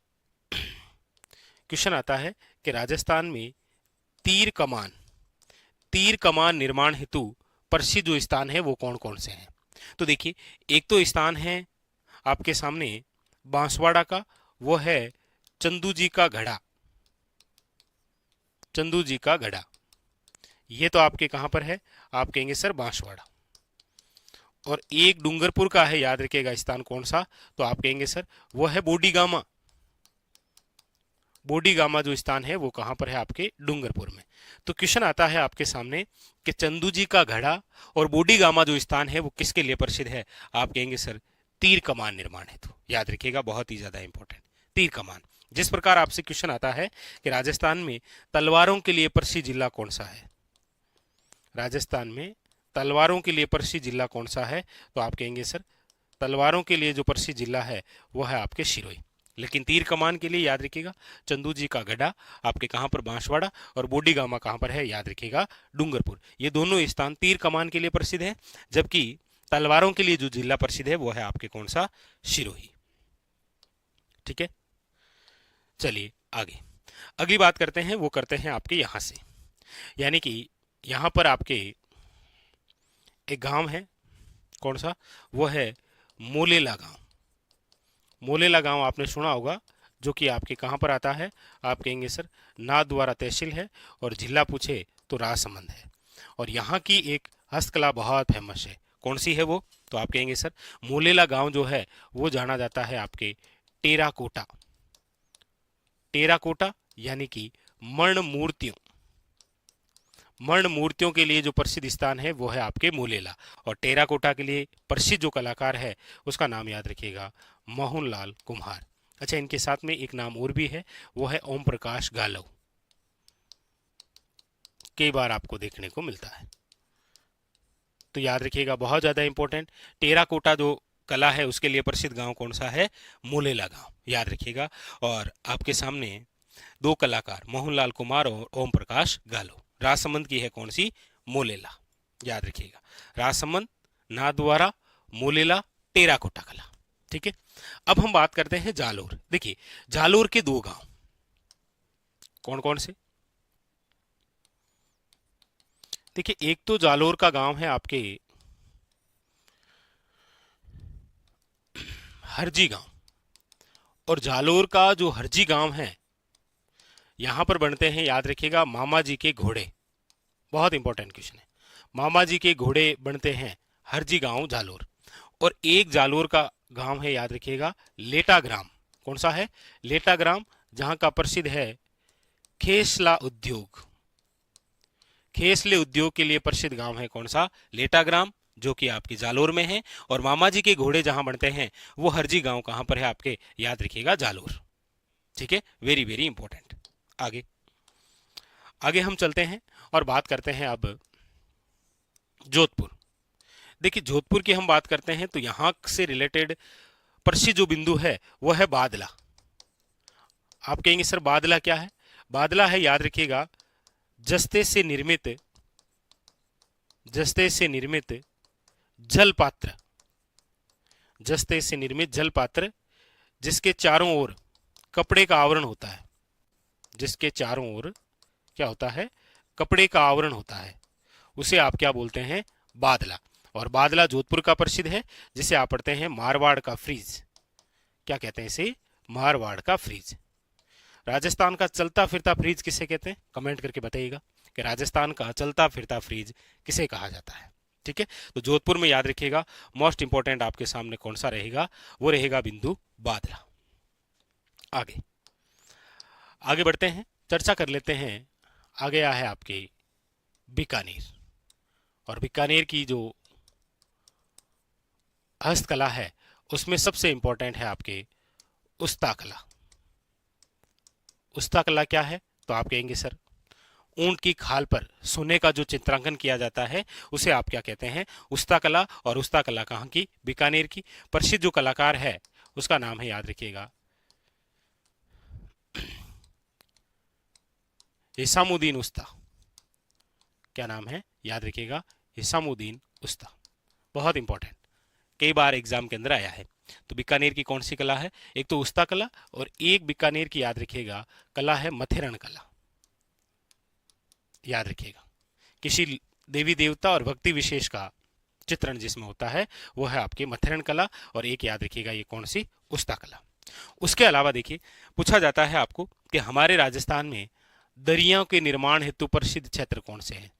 क्वेश्चन आता है कि राजस्थान में तीर कमान निर्माण हेतु प्रसिद्ध जो स्थान है वो कौन कौन से हैं? तो देखिए एक तो स्थान है आपके सामने बांसवाड़ा का, वो है चंदू जी का घड़ा। चंदू जी का घड़ा, ये तो आपके कहां पर है? आप कहेंगे सर बांसवाड़ा। और एक डूंगरपुर का है, याद रखिएगा स्थान कौन सा? तो आप कहेंगे सर वो है बोडीगामा। बोडीगामा जो स्थान है वो कहां पर है? आपके डूंगरपुर में। तो क्वेश्चन आता है आपके सामने कि चंदू जी का घड़ा और बोडीगामा जो स्थान है वो किसके लिए प्रसिद्ध है? आप कहेंगे सर तीर कमान निर्माण हेतु। याद रखिएगा, बहुत ही ज्यादा इंपॉर्टेंट, तीर कमान। जिस प्रकार आपसे क्वेश्चन आता है कि राजस्थान में तलवारों के लिए प्रसिद्ध जिला कौन सा है? राजस्थान में तलवारों के लिए प्रसिद्ध जिला कौन सा है? तो आप कहेंगे सर तलवारों के लिए जो प्रसिद्ध जिला है वो है आपके सिरोही। लेकिन तीर कमान के लिए याद रखिएगा चंदू जी का गढ़ा आपके कहां पर? बांसवाड़ा। और बोडीगामा कहां पर है? याद रखिएगा डूंगरपुर। ये दोनों स्थान तीर कमान के लिए प्रसिद्ध है, जबकि तलवारों के लिए जो जिला प्रसिद्ध है वो है आपके कौन सा, सिरोही। ठीक है, चलिए आगे अगली बात करते हैं, वो करते हैं आपके यहां से, यानी कि यहां पर आपके एक गांव है, कौन सा, वो है मोलेला गांव। मोलेला गांव आपने सुना होगा, जो कि आपके कहां पर आता है, आप कहेंगे सर नाथद्वारा तहसील है और जिला पूछे तो राजसमंद है। और यहाँ की एक हस्तकला बहुत फेमस है, कौन सी है वो, तो आप कहेंगे सर मोलेला गांव जो है वो जाना जाता है आपके टेराकोटा। टेराकोटा यानी कि मर्ण मूर्तियों, मर्ण मूर्तियों के लिए जो प्रसिद्ध स्थान है वो है आपके मोलेला। और टेराकोटा के लिए प्रसिद्ध जो कलाकार है उसका नाम याद रखिएगा, मोहनलाल कुम्हार। अच्छा, इनके साथ में एक नाम और भी है, वो है ओम प्रकाश गालव, कई बार आपको देखने को मिलता है, तो याद रखिएगा, बहुत ज्यादा इंपॉर्टेंट। टेराकोटा जो कला है उसके लिए प्रसिद्ध गांव कौन सा है, मोलेला गांव, याद रखिएगा। और आपके सामने दो कलाकार मोहनलाल कुमार और ओम प्रकाश गालो। राजसमंद की है कौन सी, मोलेला, याद रखिएगा। राजसमंद, नाथद्वारा, मोलेला, टेराकोटा कला। ठीक है, अब हम बात करते हैं जालोर। देखिए जालोर के दो गांव कौन कौन से, देखिए एक तो जालोर का गांव है आपके हरजी गांव, और जालोर का जो हरजी गांव है यहां पर बनते हैं, याद रखिएगा, मामा जी के घोड़े। बहुत इंपॉर्टेंट क्वेश्चन है, मामा जी के घोड़े बनते हैं हरजी गांव जालोर। और एक जालोर का गांव है, याद रखिएगा, लेटाग्राम। कौन सा है, लेटाग्राम, जहां का प्रसिद्ध है खेसला उद्योग। खेसले उद्योग के लिए प्रसिद्ध गांव है कौन सा, लेटाग्राम, जो कि आपकी जालोर में है। और मामा जी के घोड़े जहां बनते हैं वो हरजी गांव कहां पर है आपके, याद रखिएगा, जालोर। ठीक है, वेरी वेरी इंपॉर्टेंट। आगे आगे हम चलते हैं और बात करते हैं अब जोधपुर। देखिए जोधपुर की हम बात करते हैं तो यहां से रिलेटेड प्रसिद्ध जो बिंदु है वो है बादला। आप कहेंगे सर बादला क्या है, बादला है, याद रखिएगा, जस्ते से निर्मित, जस्ते से निर्मित जल पात्र, जस्ते से निर्मित जल पात्र जिसके चारों ओर कपड़े का आवरण होता है, जिसके चारों ओर क्या होता है, कपड़े का आवरण होता है, उसे आप क्या बोलते हैं, बादला। और बादला जोधपुर का प्रसिद्ध है, जिसे आप पढ़ते हैं मारवाड़ का फ्रीज। क्या कहते हैं इसे, मारवाड़ का फ्रीज। राजस्थान का चलता फिरता फ्रीज किसे कहते हैं, कमेंट करके बताइएगा कि राजस्थान का चलता फिरता फ्रीज किसे कहा जाता है। ठीक है, तो जोधपुर में याद रखिएगा, मोस्ट इंपॉर्टेंट आपके सामने कौन सा रहेगा, वो रहेगा बिंदु बादला। आगे आगे बढ़ते हैं, चर्चा कर लेते हैं। आ गया है आपके बीकानेर, और बीकानेर की जो हस्तकला है उसमें सबसे इंपॉर्टेंट है आपके उस्ता कला। उस्ता कला क्या है, तो आप कहेंगे सर ऊंट की खाल पर सोने का जो चित्रांकन किया जाता है उसे आप क्या कहते हैं, उस्ता कला। और उस्ता कला कहाँ की, बीकानेर की। प्रसिद्ध जो कलाकार है उसका नाम है, याद रखिएगा, हिसामुद्दीन उस्ता। क्या नाम है, याद रखिएगा, हिसामुद्दीन उस्ता। बहुत इंपॉर्टेंट, कई बार एग्जाम के अंदर आया है। तो बीकानेर की कौन सी कला है, एक तो उस्ता कला, और एक बीकानेर की याद रखिएगा कला है मथेरण कला। याद रखिएगा, किसी देवी देवता और भक्ति विशेष का चित्रण जिसमें होता है वो है आपकी मथेरण कला। और एक याद रखिएगा ये कौन सी, उस्ता कला। उसके अलावा देखिए पूछा जाता है आपको कि हमारे राजस्थान में दरियों के निर्माण हेतु प्रसिद्ध क्षेत्र कौन से हैं,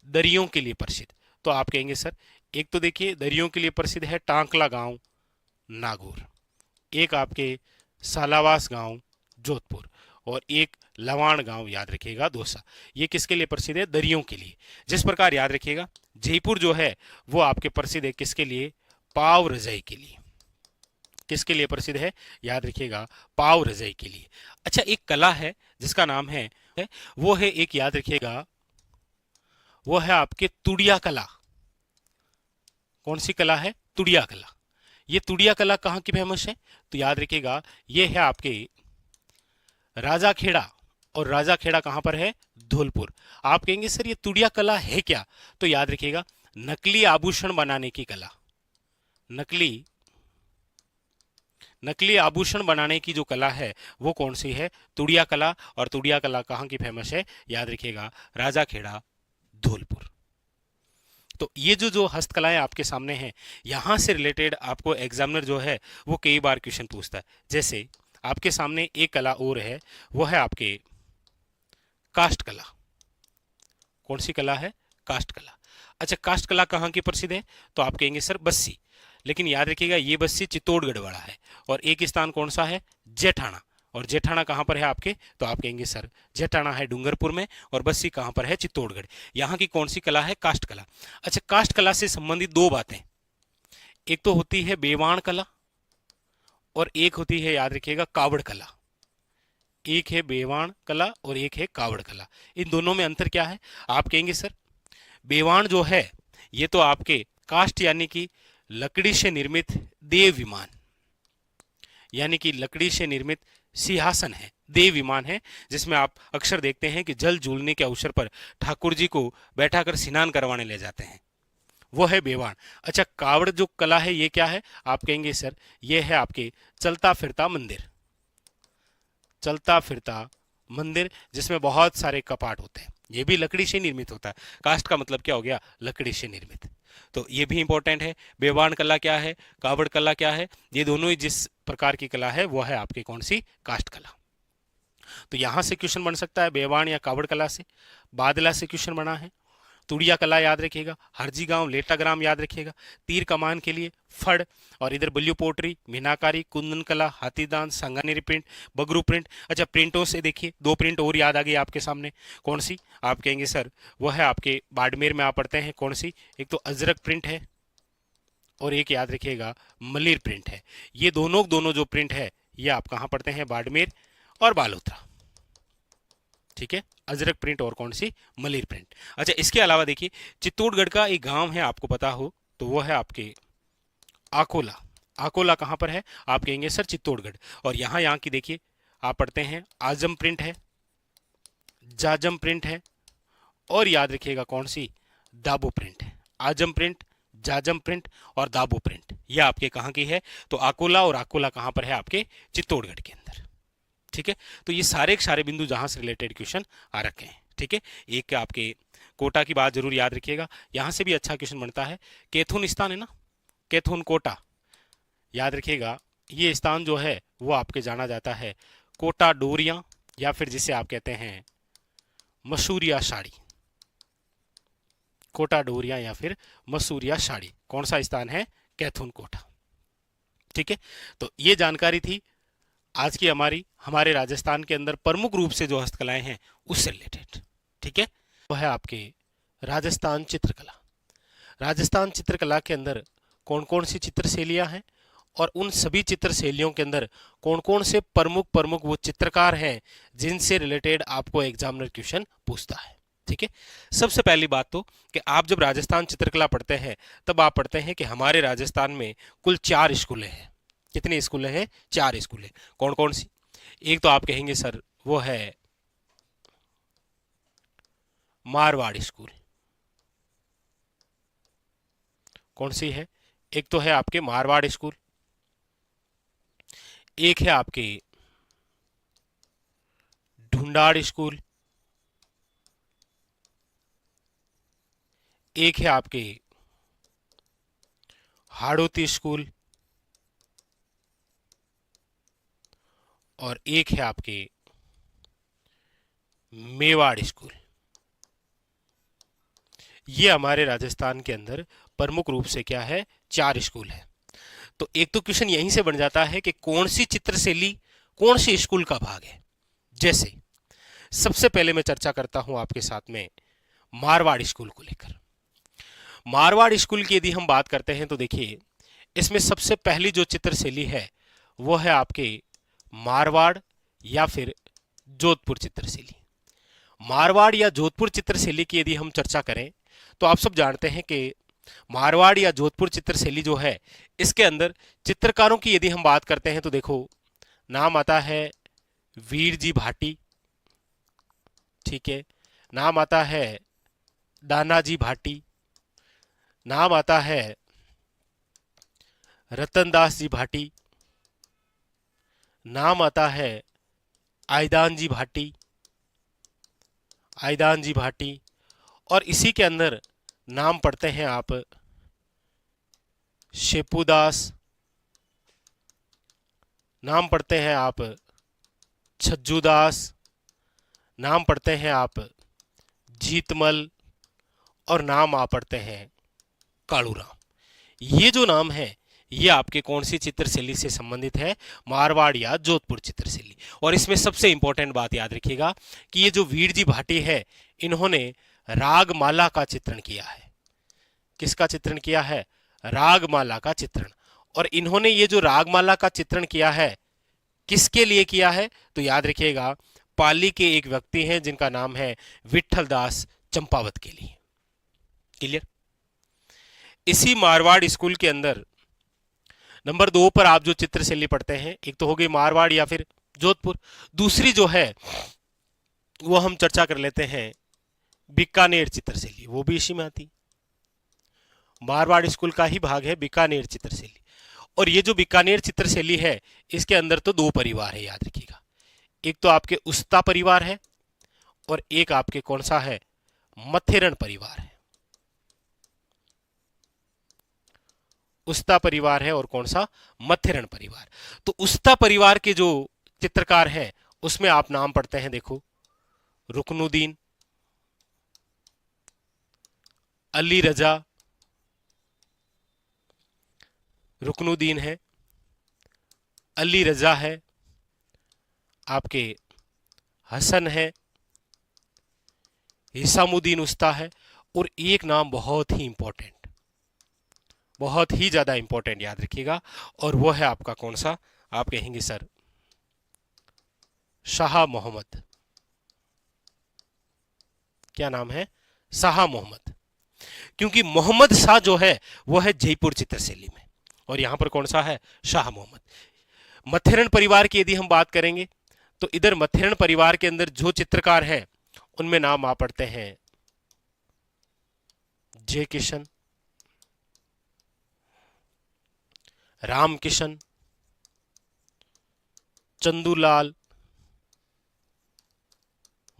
दरियों के लिए प्रसिद्ध। तो आप कहेंगे सर एक तो देखिए दरियों के लिए प्रसिद्ध है टांकला गांव नागौर, एक आपके सालावास गांव जोधपुर, और एक लवाण गांव याद रखिएगा दौसा। ये किसके लिए प्रसिद्ध है, दरियों के लिए। जिस प्रकार याद रखिएगा जयपुर जो है वो आपके प्रसिद्ध है किसके लिए, पाव रजाई के लिए। किसके लिए प्रसिद्ध है, याद रखिएगा, पाव रजाई के लिए। अच्छा एक कला है जिसका नाम है वो है एक, याद रखिएगा, वो है आपके तुड़िया कला। कौन सी कला है, तुड़िया कला। ये तुड़िया कला कहाँ की फेमस है, तो याद रखिएगा ये है आपके राजा खेड़ा, और राजा खेड़ा कहां पर है, धौलपुर। आप कहेंगे सर ये तुड़िया कला है क्या, तो याद रखिएगा नकली आभूषण बनाने की कला। नकली नकली आभूषण बनाने की जो कला है वो कौन सी है? तुड़िया कला। और तुड़िया कला कहाँ की फेमस है? याद रखिएगा, राजा खेड़ा, धौलपुर। तो ये जो हस्तकलाएं आपके सामने हैं, यहां से रिलेटेड आपको एग्जामिनर जो है वो कई बार क्वेश्चन पूछता है। जैसे आपके सामने एक कला और है, वो है आपके काष्ठ कला। कौन सी कला है? काष्ठ कला। अच्छा, काष्ठ कला कहाँ की प्रसिद्ध है? तो आप कहेंगे सर बस्सी। लेकिन याद रखिएगा, ये बस्सी चित्तौड़गढ़ वाला है। और एक स्थान कौन सा है? जेठाना। और जेठाना कहाँ पर है आपके? तो आप कहेंगे सर जेठाना है डूंगरपुर में, और बस्सी कहाँ पर है? चित्तौड़गढ़। यहाँ की कौन सी कला है? काष्ठ कला। अच्छा, काष्ठ कला से संबंधित दो बातें, एक तो होती है बेवाण कला, और एक होती है, याद रखिएगा, कावड़ कला। एक है बेवाण कला और एक है कावड़ कला। इन दोनों में अंतर क्या है? आप कहेंगे सर बेवाण जो है ये तो आपके काष्ठ यानी कि लकड़ी से निर्मित देव विमान, यानी कि लकड़ी से निर्मित सिंहासन है, देव विमान है, जिसमें आप अक्सर देखते हैं कि जल झूलने के अवसर पर ठाकुर जी को बैठाकर स्नान करवाने ले जाते हैं, वो है बेवाण। अच्छा, कावड़ जो कला है ये क्या है? आप कहेंगे सर ये है आपके चलता फिरता मंदिर। चलता फिरता मंदिर जिसमें बहुत सारे कपाट होते हैं, ये भी लकड़ी से निर्मित होता है। काष्ठ का मतलब क्या हो गया? लकड़ी से निर्मित। तो ये भी इंपॉर्टेंट है। बेवाण कला क्या है? कावड़ कला क्या है? ये दोनों ही जिस प्रकार की कला है वो है आपकी कौन सी? काष्ठ कला। तो यहां से क्वेश्चन बन सकता है बेवाण या कावड़ कला से। बादला से क्वेश्चन बना है। तुड़िया कला याद रखिएगा, हरजी गांव लेटाग्राम याद रखिएगा, तीर कमान के लिए फड़, और इधर बल्यू पोट्री, मीनाकारी, कुंदन कला, हाथीदान, संगानेरी प्रिंट, बगरू प्रिंट। अच्छा, प्रिंटों से देखिए दो प्रिंट और याद आ गई आपके सामने। कौन सी? आप कहेंगे सर वो है आपके बाड़मेर में आप पढ़ते हैं। कौन सी? एक तो अजरक प्रिंट है और एक याद रखिएगा मलिर प्रिंट है। ये दोनों दोनों जो प्रिंट है ये आप कहाँ पढ़ते हैं? बाड़मेर और बालोतरा। ठीक है, अजरक प्रिंट और कौन सी? मलिर प्रिंट। अच्छा, इसके अलावा देखिए चित्तौड़गढ़ का एक गांव है, आपको पता हो तो वो है आपके आकोला। आकोला कहां पर है? आप कहेंगे सर चित्तौड़गढ़। और यहाँ की देखिए आप पढ़ते हैं आजम प्रिंट है, जाजम प्रिंट है, और याद रखिएगा कौन सी? दाबो प्रिंट है। आजम प्रिंट, जाजम प्रिंट और दाबो प्रिंट, ये आपके कहाँ की है? तो आकोला, और आकोला कहां पर है? आपके चित्तौड़गढ़ के अंदर। ठीक है, तो ये सारे के सारे बिंदु जहां से रिलेटेड क्वेश्चन आ रखे हैं। ठीक है, एक आपके कोटा की बात जरूर याद रखिएगा, यहां से भी अच्छा क्वेश्चन बनता है। कैथून स्थान है ना, कैथून कोटा, याद रखिएगा ये स्थान जो है वो आपके जाना जाता है कोटा डोरिया, या फिर जिसे आप कहते हैं मसूरिया साड़ी। कोटा डोरिया या फिर मसूरिया साड़ी, कौन सा स्थान है? कैथून कोटा। ठीक है, तो ये जानकारी थी आज की हमारी, हमारे राजस्थान के अंदर प्रमुख रूप से जो हस्तकलाएं हैं उससे रिलेटेड। ठीक है, वो है आपके राजस्थान चित्रकला। राजस्थान चित्रकला के अंदर कौन कौन सी चित्र शैलियां हैं, और उन सभी चित्र शैलियों के अंदर कौन कौन से प्रमुख प्रमुख वो चित्रकार हैं जिनसे रिलेटेड आपको एग्जामिनर क्वेश्चन पूछता है। ठीक है, सबसे पहली बात तो कि आप जब राजस्थान चित्रकला पढ़ते हैं तब आप पढ़ते हैं कि हमारे राजस्थान में कुल 4 स्कूलें हैं। कितने स्कूलें हैं? 4 स्कूलें। कौन कौन सी? एक तो आप कहेंगे सर वो है मारवाड़ स्कूल। कौन सी है? एक तो है आपके मारवाड़ स्कूल, एक है आपके ढूंढाड़ स्कूल, एक है आपके हाड़ौती स्कूल, और एक है आपके मेवाड़ स्कूल। ये हमारे राजस्थान के अंदर प्रमुख रूप से क्या है? 4 स्कूल है। तो एक तो क्वेश्चन यहीं से बन जाता है कि कौन सी चित्रशैली कौन सी स्कूल का भाग है। जैसे सबसे पहले मैं चर्चा करता हूं आपके साथ में मारवाड़ स्कूल को लेकर। मारवाड़ स्कूल की यदि हम बात करते हैं तो देखिए इसमें सबसे पहली जो चित्रशैली है वो है आपके मारवाड़ या फिर जोधपुर चित्रशैली। मारवाड़ या जोधपुर चित्रशैली की यदि हम चर्चा करें तो आप सब जानते हैं कि मारवाड़ या जोधपुर चित्रशैली जो है इसके अंदर चित्रकारों की यदि हम बात करते हैं तो देखो नाम आता है वीर जी भाटी। ठीक है, नाम आता है दानाजी भाटी, नाम आता है रतनदास जी भाटी, नाम आता है आयदान जी भाटी, आयदान जी भाटी। और इसी के अंदर नाम पढ़ते हैं आप शेपूदास, नाम पढ़ते हैं आप छज्जूदास, नाम पढ़ते हैं आप जीतमल, और नाम आप पढ़ते हैं कालूराम। ये जो नाम है ये आपके कौन सी चित्रशैली से संबंधित है? मारवाड़ या जोधपुर चित्रशैली। और इसमें सबसे इंपॉर्टेंट बात याद रखिएगा कि ये जो वीर जी भाटी है इन्होंने रागमाला का चित्रण किया है। किसका चित्रण किया है? रागमाला का चित्रण। और इन्होंने ये जो रागमाला का चित्रण किया है किसके लिए किया है? तो याद रखिएगा पाली के एक व्यक्ति हैं जिनका नाम है विठल दास चंपावत के लिए। क्लियर? इसी मारवाड़ स्कूल के अंदर नंबर 2 पर आप जो चित्रशैली पढ़ते हैं, एक तो हो गई मारवाड़ या फिर जोधपुर, दूसरी जो है वो हम चर्चा कर लेते हैं बीकानेर चित्रशैली, वो भी इसी में आती। मारवाड़ स्कूल का ही भाग है बीकानेर चित्रशैली। और ये जो बीकानेर चित्रशैली है इसके अंदर तो 2 परिवार है, याद रखिएगा। एक तो आपके उस्ता परिवार है और एक आपके कौन सा है? मथेरण परिवार है। उस्ता परिवार है और कौन सा? मथेरण परिवार। तो उस्ता परिवार के जो चित्रकार हैं उसमें आप नाम पढ़ते हैं, देखो, रुकनुद्दीन, अली रजा, रुकनुद्दीन है, अली रजा है, आपके हसन है, हिसामुद्दीन उस्ता है, और एक नाम बहुत ही इंपॉर्टेंट, बहुत ही ज्यादा इंपॉर्टेंट, याद रखिएगा, और वो है आपका कौन सा? आप कहेंगे सर शाह मोहम्मद। क्या नाम है? शाह मोहम्मद। क्योंकि मोहम्मद शाह जो है वो है जयपुर चित्रशैली में, और यहां पर कौन सा है? शाह मोहम्मद। मथेरण परिवार की यदि हम बात करेंगे तो इधर मथेरण परिवार के अंदर जो चित्रकार हैं उनमें नाम आप पढ़ते हैं जय किशन, राम किशन, चंदूलाल,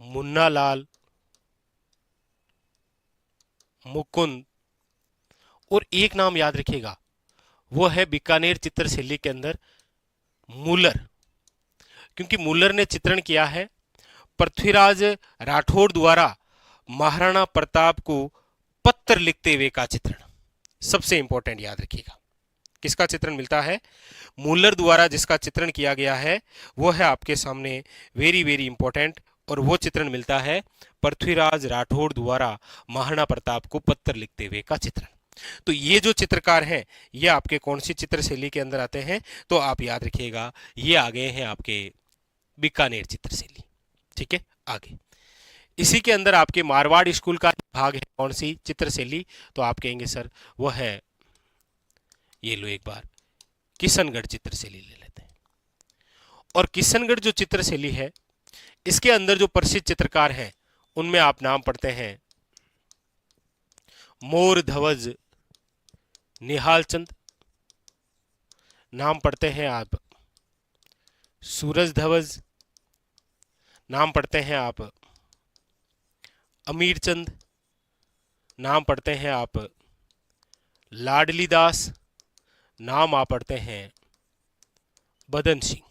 मुन्नालाल, मुकुंद, और एक नाम याद रखिएगा वो है बीकानेर चित्रशैली के अंदर मूलर। क्योंकि मूलर ने चित्रण किया है पृथ्वीराज राठौड़ द्वारा महाराणा प्रताप को पत्र लिखते हुए का चित्रण। सबसे इंपॉर्टेंट याद रखिएगा किसका चित्रण मिलता है? मूलर द्वारा जिसका चित्रण किया गया है वो है आपके सामने वेरी वेरी इंपॉर्टेंट, और वो चित्रण मिलता है पृथ्वीराज राठौड़ द्वारा महाराणा प्रताप को पत्र लिखते हुए का चित्रण। तो ये जो चित्रकार हैं ये आपके कौन सी चित्रशैली के अंदर आते हैं? तो आप याद रखिएगा ये आ गए हैं आपके बीकानेर चित्रशैली। ठीक है, आगे इसी के अंदर आपके मारवाड़ स्कूल का भाग है कौन सी चित्रशैली? तो आप कहेंगे सर वो है, ये लो एक बार किशनगढ़ चित्रशैली ले लेते हैं। और किशनगढ़ जो चित्रशैली है इसके अंदर जो प्रसिद्ध चित्रकार हैं उनमें आप नाम पढ़ते हैं मोर धवज निहाल चंद, नाम पढ़ते हैं आप सूरज धवज, नाम पढ़ते हैं आप अमीर चंद, नाम पढ़ते हैं आप लाडली दास, नाम आप पढ़ते हैं बदन सिंह।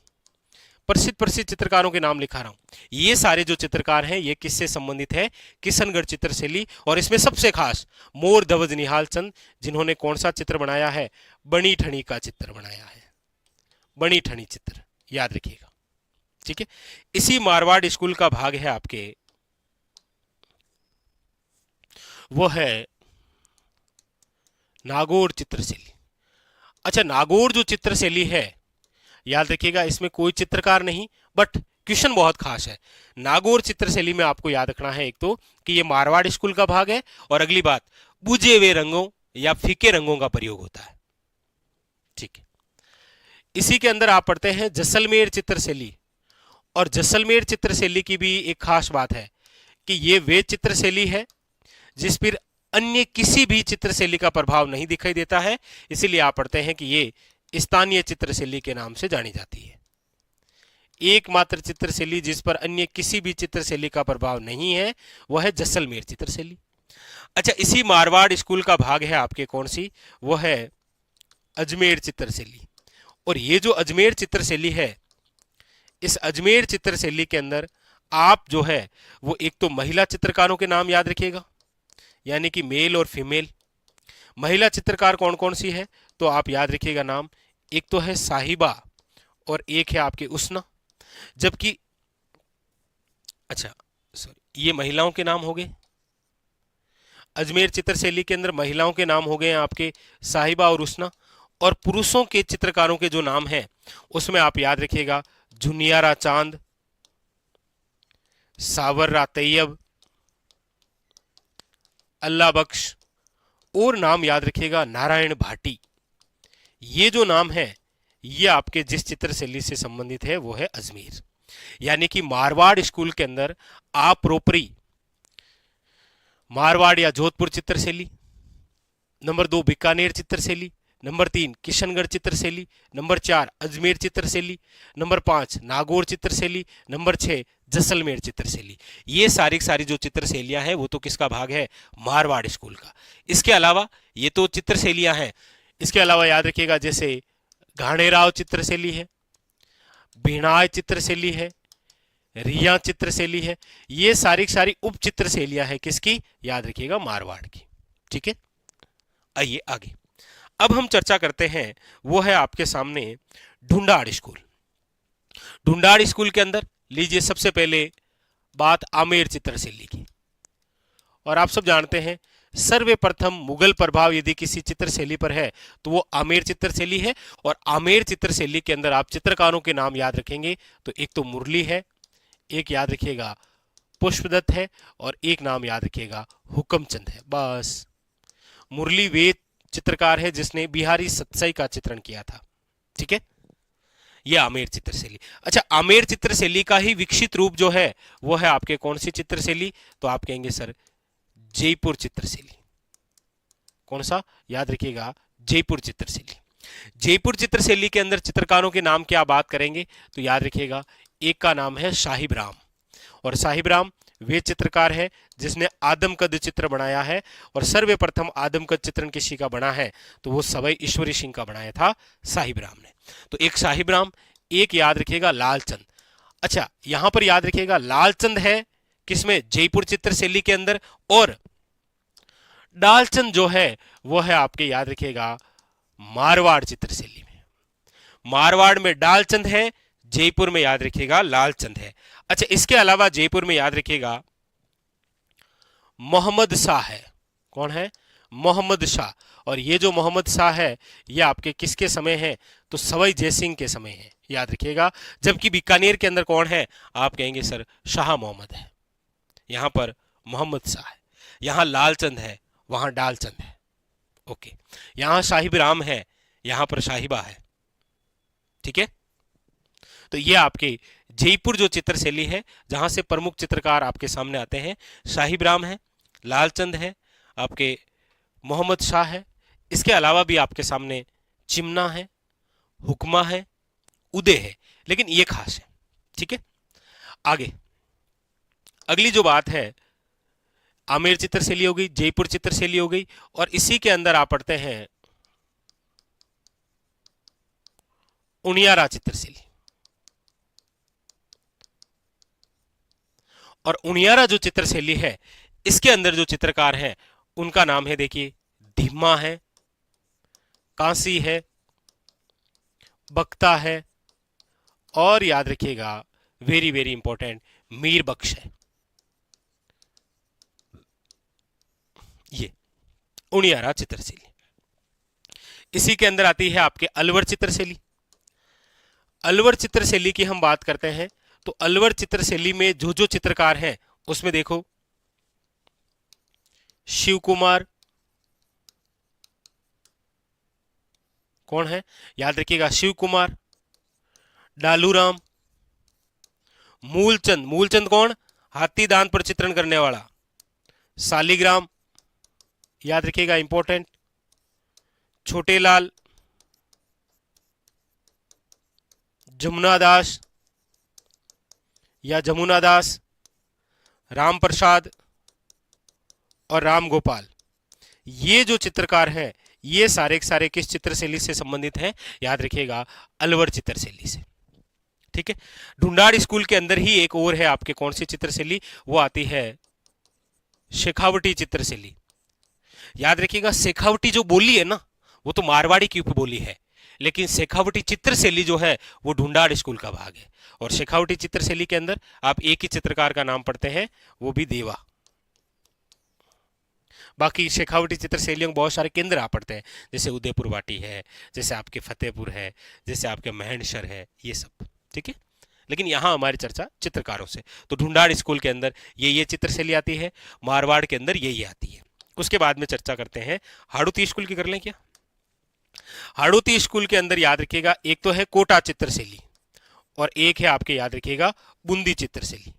प्रसिद्ध प्रसिद्ध चित्रकारों के नाम लिखा रहा हूं। ये सारे जो चित्रकार हैं ये किससे संबंधित है? किशनगढ़ चित्रशैली। और इसमें सबसे खास मोर धवज निहाल चंद जिन्होंने कौन सा चित्र बनाया है? बनी ठनी का चित्र बनाया है, बनी ठनी चित्र, याद रखिएगा। ठीक है, इसी मारवाड़ स्कूल का भाग है आपके, वो है नागौर चित्रशैली। अच्छा, नागौर जो चित्रशैली है याद रखिएगा इसमें कोई चित्रकार नहीं, बट क्वेश्चन बहुत खास है। नागौर चित्रशैली में आपको याद रखना है एक तो कि ये मारवाड़ स्कूल का भाग है, और अगली बात बुझे हुए रंगों या फीके रंगों का प्रयोग होता है। ठीक है, इसी के अंदर आप पढ़ते हैं जैसलमेर चित्रशैली। और जैसलमेर चित्रशैली की भी एक खास बात है कि ये वे चित्रशैली है जिस पर अन्य किसी भी चित्रशैली का प्रभाव नहीं दिखाई देता है, इसीलिए आप पढ़ते हैं कि ये स्थानीय चित्रशैली के नाम से जानी जाती है। एकमात्र चित्रशैली जिस पर अन्य किसी भी चित्रशैली का प्रभाव नहीं है वह है जैसलमेर चित्रशैली। अच्छा, इसी मारवाड़ स्कूल का भाग है आपके कौन सी, वो है अजमेर चित्रशैली। और ये जो अजमेर चित्रशैली है, इस अजमेर चित्रशैली के अंदर आप जो है वो एक तो महिला चित्रकारों के नाम याद रखिएगा, यानी कि मेल और फीमेल। महिला चित्रकार कौन कौन सी है तो आप याद रखिएगा नाम, एक तो है साहिबा और एक है आपके उस्ना। जबकि अच्छा सॉरी, ये महिलाओं के नाम हो गए। अजमेर चित्रशैली के अंदर महिलाओं के नाम हो गए हैं आपके साहिबा और उस्ना। और पुरुषों के चित्रकारों के जो नाम हैं उसमें आप याद रखिएगा जुनियारा चांद, सावररा तैयब, अल्लाह बख्श, और नाम याद रखिएगा नारायण भाटी। ये जो नाम है ये आपके जिस चित्रशैली से संबंधित है वो है अजमेर। यानी कि मारवाड़ स्कूल के अंदर आप प्रोपरी मारवाड़ या जोधपुर चित्रशैली, नंबर 2 बीकानेर चित्रशैली, नंबर 3 किशनगढ़ चित्रशैली, नंबर 4 अजमेर चित्रशैली, नंबर 5 नागौर चित्रशैली, नंबर 6 जैसलमेर चित्रशैली। ये सारी सारी जो चित्रशैलियां हैं वो तो किसका भाग है, मारवाड़ स्कूल का। इसके अलावा ये तो चित्रशैलियां हैं, इसके अलावा याद रखिएगा जैसे घाणेराव चित्रशैली है, भिणाय चित्रशैली है, रिया चित्रशैली है। ये सारी सारी उप चित्रशैलियां हैं किसकी, याद रखिएगा मारवाड़ की। ठीक है, आइए आगे। अब हम चर्चा करते हैं वो है आपके सामने ढूंढाड़ स्कूल। ढूंढाड़ स्कूल के अंदर लीजिए सबसे पहले बात आमेर चित्रशैली की। और आप सब जानते हैं सर्वप्रथम मुगल प्रभाव यदि किसी चित्रशैली पर है तो वो आमेर चित्रशैली है। और आमेर चित्रशैली के अंदर आप चित्रकारों के नाम याद रखेंगे तो एक तो मुरली है, एक याद रखिएगा पुष्पदत्त है, और एक नाम याद रखिएगा हुक्मचंद है। बस, मुरली वे चित्रकार है जिसने बिहारी सतसई का चित्रण किया था। ठीक है, यह आमेर चित्रशैली। अच्छा, आमेर चित्रशैली का ही विकसित रूप जो है वो है आपके कौन सी चित्रशैली, तो आप कहेंगे सर जयपुर चित्रशैली। कौन सा, याद रखिएगा जयपुर चित्रशैली। जयपुर चित्रशैली के अंदर चित्रकारों के नाम की आप बात करेंगे तो याद रखिएगा एक का नाम है साहिब राम। और साहिब राम वे चित्रकार है जिसने आदमकद चित्र बनाया है। और सर्वप्रथम आदमकद चित्रण किसी का बना है तो वो सवई ईश्वरी सिंह का बनाया था साहिब राम ने। तो एक साहिब राम, एक याद रखिएगा लालचंद। अच्छा, यहां पर याद रखिएगा लालचंद है किसमें, जयपुर चित्रशैली के अंदर। और डालचंद जो है वो है आपके याद रखिएगा मारवाड़ चित्रशैली में। मारवाड़ में डालचंद है, जयपुर में याद रखिएगा लालचंद है। अच्छा, इसके अलावा जयपुर में याद रखिएगा मोहम्मद शाह है। कौन है, मोहम्मद शाह। और ये जो मोहम्मद शाह है ये आपके किसके समय है, तो सवाई जयसिंह के समय है, याद रखिएगा। जबकि बीकानेर के अंदर कौन है, आप कहेंगे सर शाह मोहम्मद है। यहां पर मोहम्मद शाह है, यहां लालचंद है, वहां डालचंद है। ओके, यहां साहिब राम है, यहां पर साहिबा है। ठीक है, तो ये आपके जयपुर जो चित्रशैली है जहां से प्रमुख चित्रकार आपके सामने आते हैं, साहिब राम है, लालचंद है, आपके मोहम्मद शाह है। इसके अलावा भी आपके सामने चिमना है, हुक्मा है, उदय है, लेकिन ये खास है। ठीक है, आगे अगली जो बात है आमेर चित्रशैली हो गई, जयपुर चित्रशैली हो गई, और इसी के अंदर आप पढ़ते हैं उनियारा चित्रशैली। और उनियारा जो चित्रशैली है इसके अंदर जो चित्रकार हैं उनका नाम है देखिए धीमा है, कांसी है, बख्ता है, और याद रखिएगा वेरी वेरी इंपॉर्टेंट मीर बख्श है। ये उनियारा चित्रशैली। इसी के अंदर आती है आपके अलवर चित्रशैली। अलवर चित्रशैली की हम बात करते हैं तो अलवर चित्रशैली में जो जो चित्रकार हैं उसमें देखो शिव कुमार, कौन है, याद रखिएगा शिव कुमार, डालूराम, मूलचंद। मूलचंद कौन, हाथी दांत पर चित्रण करने वाला, सालिग्राम, याद रखिएगा इंपॉर्टेंट, छोटे लाल, जमुना दास या जमुना दास, राम प्रसाद और राम गोपाल, ये जो चित्रकार हैं ये सारे के सारे किस चित्र शैली से संबंधित हैं? याद रखिएगा, अलवर चित्र शैली से। ठीक है। ढूंढाड़ स्कूल के अंदर ही एक और है आपके कौन सी चित्र शैली, वो आती है शेखावटी चित्र शैली। याद रखिएगा, शेखावटी जो बोली है ना वो तो मारवाड़ी की उपबोली है, लेकिन शेखावटी चित्र शैली जो है वो ढूंढाड़ स्कूल का भाग है। और शेखावटी चित्र शैली के अंदर आप एक ही चित्रकार का नाम पढ़ते हैं, वो भी देवा। बाकी शेखावटी चित्र शैलियों के बहुत सारे केंद्र आप पढ़ते हैं, जैसे उदयपुर वाटी है, जैसे आपके फतेहपुर है, जैसे आपके महनसर है, ये सब। ठीक है। लेकिन यहाँ हमारी चर्चा चित्रकारों से, तो ढूंढाड़ स्कूल के अंदर ये चित्र शैली आती है, मारवाड़ के अंदर ये आती है। उसके बाद में चर्चा करते हैं हाड़ौती स्कूल की, कर लें क्या? हाड़ौती स्कूल के अंदर याद रखिएगा, एक तो है कोटा चित्र शैली और एक है आपके याद रखिएगा बूंदी चित्र शैली।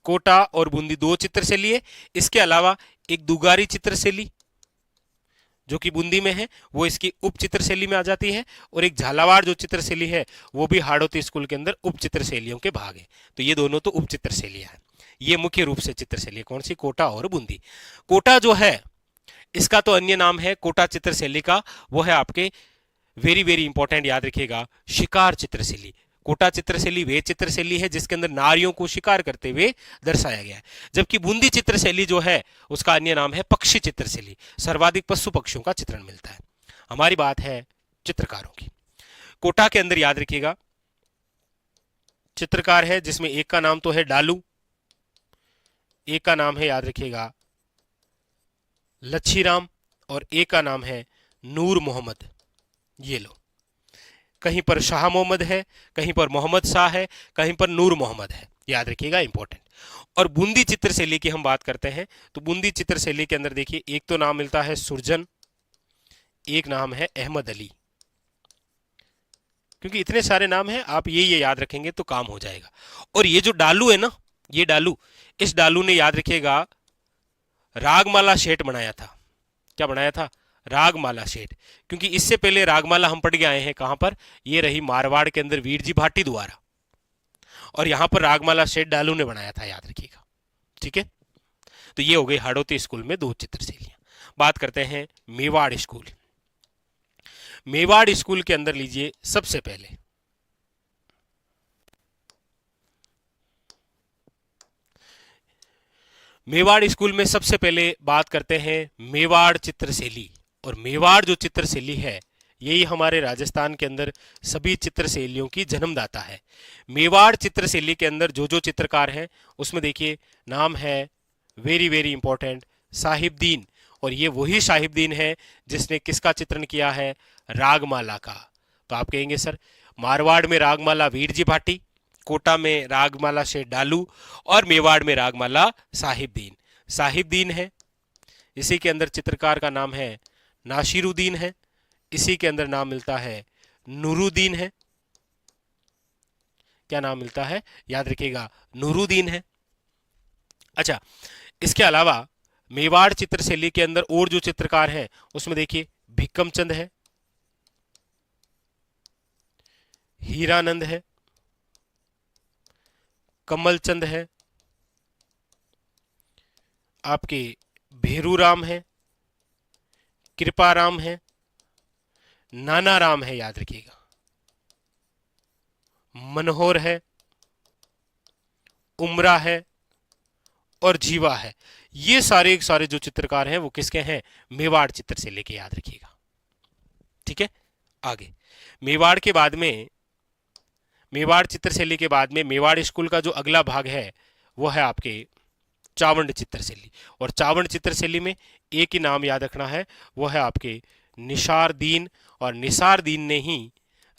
कोटा और बूंदी दो चित्र शैली है। इसके अलावा एक दुगारी चित्र शैली जो कि बूंदी में है, वो इसकी उप चित्र शैली में आ जाती है, और एक झालावाड़ जो चित्र शैली है वो भी हाड़ौती स्कूल के अंदर उप चित्र शैलियों के भाग है। तो ये दोनों तो उप चित्र शैलियां हैं, ये मुख्य रूप से चित्र शैली कौन सी? कोटा और बूंदी। कोटा जो है इसका तो अन्य नाम है कोटा चित्र शैली का, वो है आपके वेरी वेरी इंपॉर्टेंट, याद रखिएगा, शिकार चित्र शैली। कोटा चित्र शैली वे चित्र शैली है जिसके अंदर नारियों को शिकार करते हुए दर्शाया गया है, जबकि बूंदी चित्र शैली जो है उसका अन्य नाम है पक्षी चित्र शैली, सर्वाधिक पशु पक्षियों का चित्रण मिलता है। हमारी बात है चित्रकारों की। कोटा के अंदर याद रखिएगा चित्रकार है जिसमें एक का नाम तो है डालू, एक का नाम है याद रखिएगा लच्छीराम, और एक का नाम है नूर मोहम्मद। ये लो, कहीं पर शाह मोहम्मद है, कहीं पर मोहम्मद शाह है, कहीं पर नूर मोहम्मद है, याद रखिएगा, इंपॉर्टेंट। और बूंदी चित्र शैली की हम बात करते हैं तो बूंदी चित्र शैली के अंदर देखिए एक तो नाम मिलता है सुरजन, एक नाम है अहमद अली। क्योंकि इतने सारे नाम हैं, आप ये याद रखेंगे तो काम हो जाएगा। और ये जो डालू है ना, ये डालू, इस डालू ने याद रखिएगा रागमाला सेठ बनाया था। क्या बनाया था? रागमाला सेठ। क्योंकि इससे पहले रागमाला हम पढ़ के आए हैं कहां पर? ये रही मारवाड़ के अंदर वीर जी भाटी द्वारा, और यहां पर रागमाला सेठ डालू ने बनाया था, याद रखिएगा। ठीक है। तो ये हो गई हाड़ौती स्कूल में दो चित्र शैलियां। बात करते हैं मेवाड़ स्कूल। मेवाड़ स्कूल के अंदर लीजिए सबसे पहले मेवाड़ स्कूल में सबसे पहले बात करते हैं मेवाड़ चित्र शैली। और मेवाड़ जो चित्र शैली है यही हमारे राजस्थान के अंदर सभी चित्र शैलियों की जन्मदाता है। मेवाड़ चित्र शैली के अंदर जो जो चित्रकार हैं उसमें देखिए नाम है वेरी वेरी इंपॉर्टेंट साहिबदीन, और ये वही साहिबदीन है जिसने किसका चित्रण किया है? रागमाला का। तो आप कहेंगे सर मारवाड़ में रागमाला वीर जी भाटी, कोटा में रागमाला से डालू, और मेवाड़ में रागमाला साहिबदीन। साहिबदीन है, इसी के अंदर चित्रकार का नाम है नासिरुद्दीन है, इसी के अंदर नाम मिलता है नूरुद्दीन है। क्या नाम मिलता है? याद रखिएगा नूरुद्दीन है। अच्छा, इसके अलावा मेवाड़ चित्र शैली के अंदर और जो चित्रकार हैं उसमें देखिए भिक्कमचंद है, हीरानंद है, कमलचंद है, आपके भेरूराम है, कृपाराम है, नानाराम है, याद रखिएगा, मनोहर है, उमरा है और जीवा है। ये सारे सारे जो चित्रकार हैं वो किसके हैं? मेवाड़ चित्र से लेके, याद रखिएगा। ठीक है। आगे मेवाड़ के बाद में, मेवाड़ चित्र शैली के बाद में मेवाड़ स्कूल का जो अगला भाग है वो है आपके चावंड चित्र शैली। और चावंड चित्र शैली में एक ही नाम याद रखना है, वो है आपके निसारदीन। और निसारदीन ने ही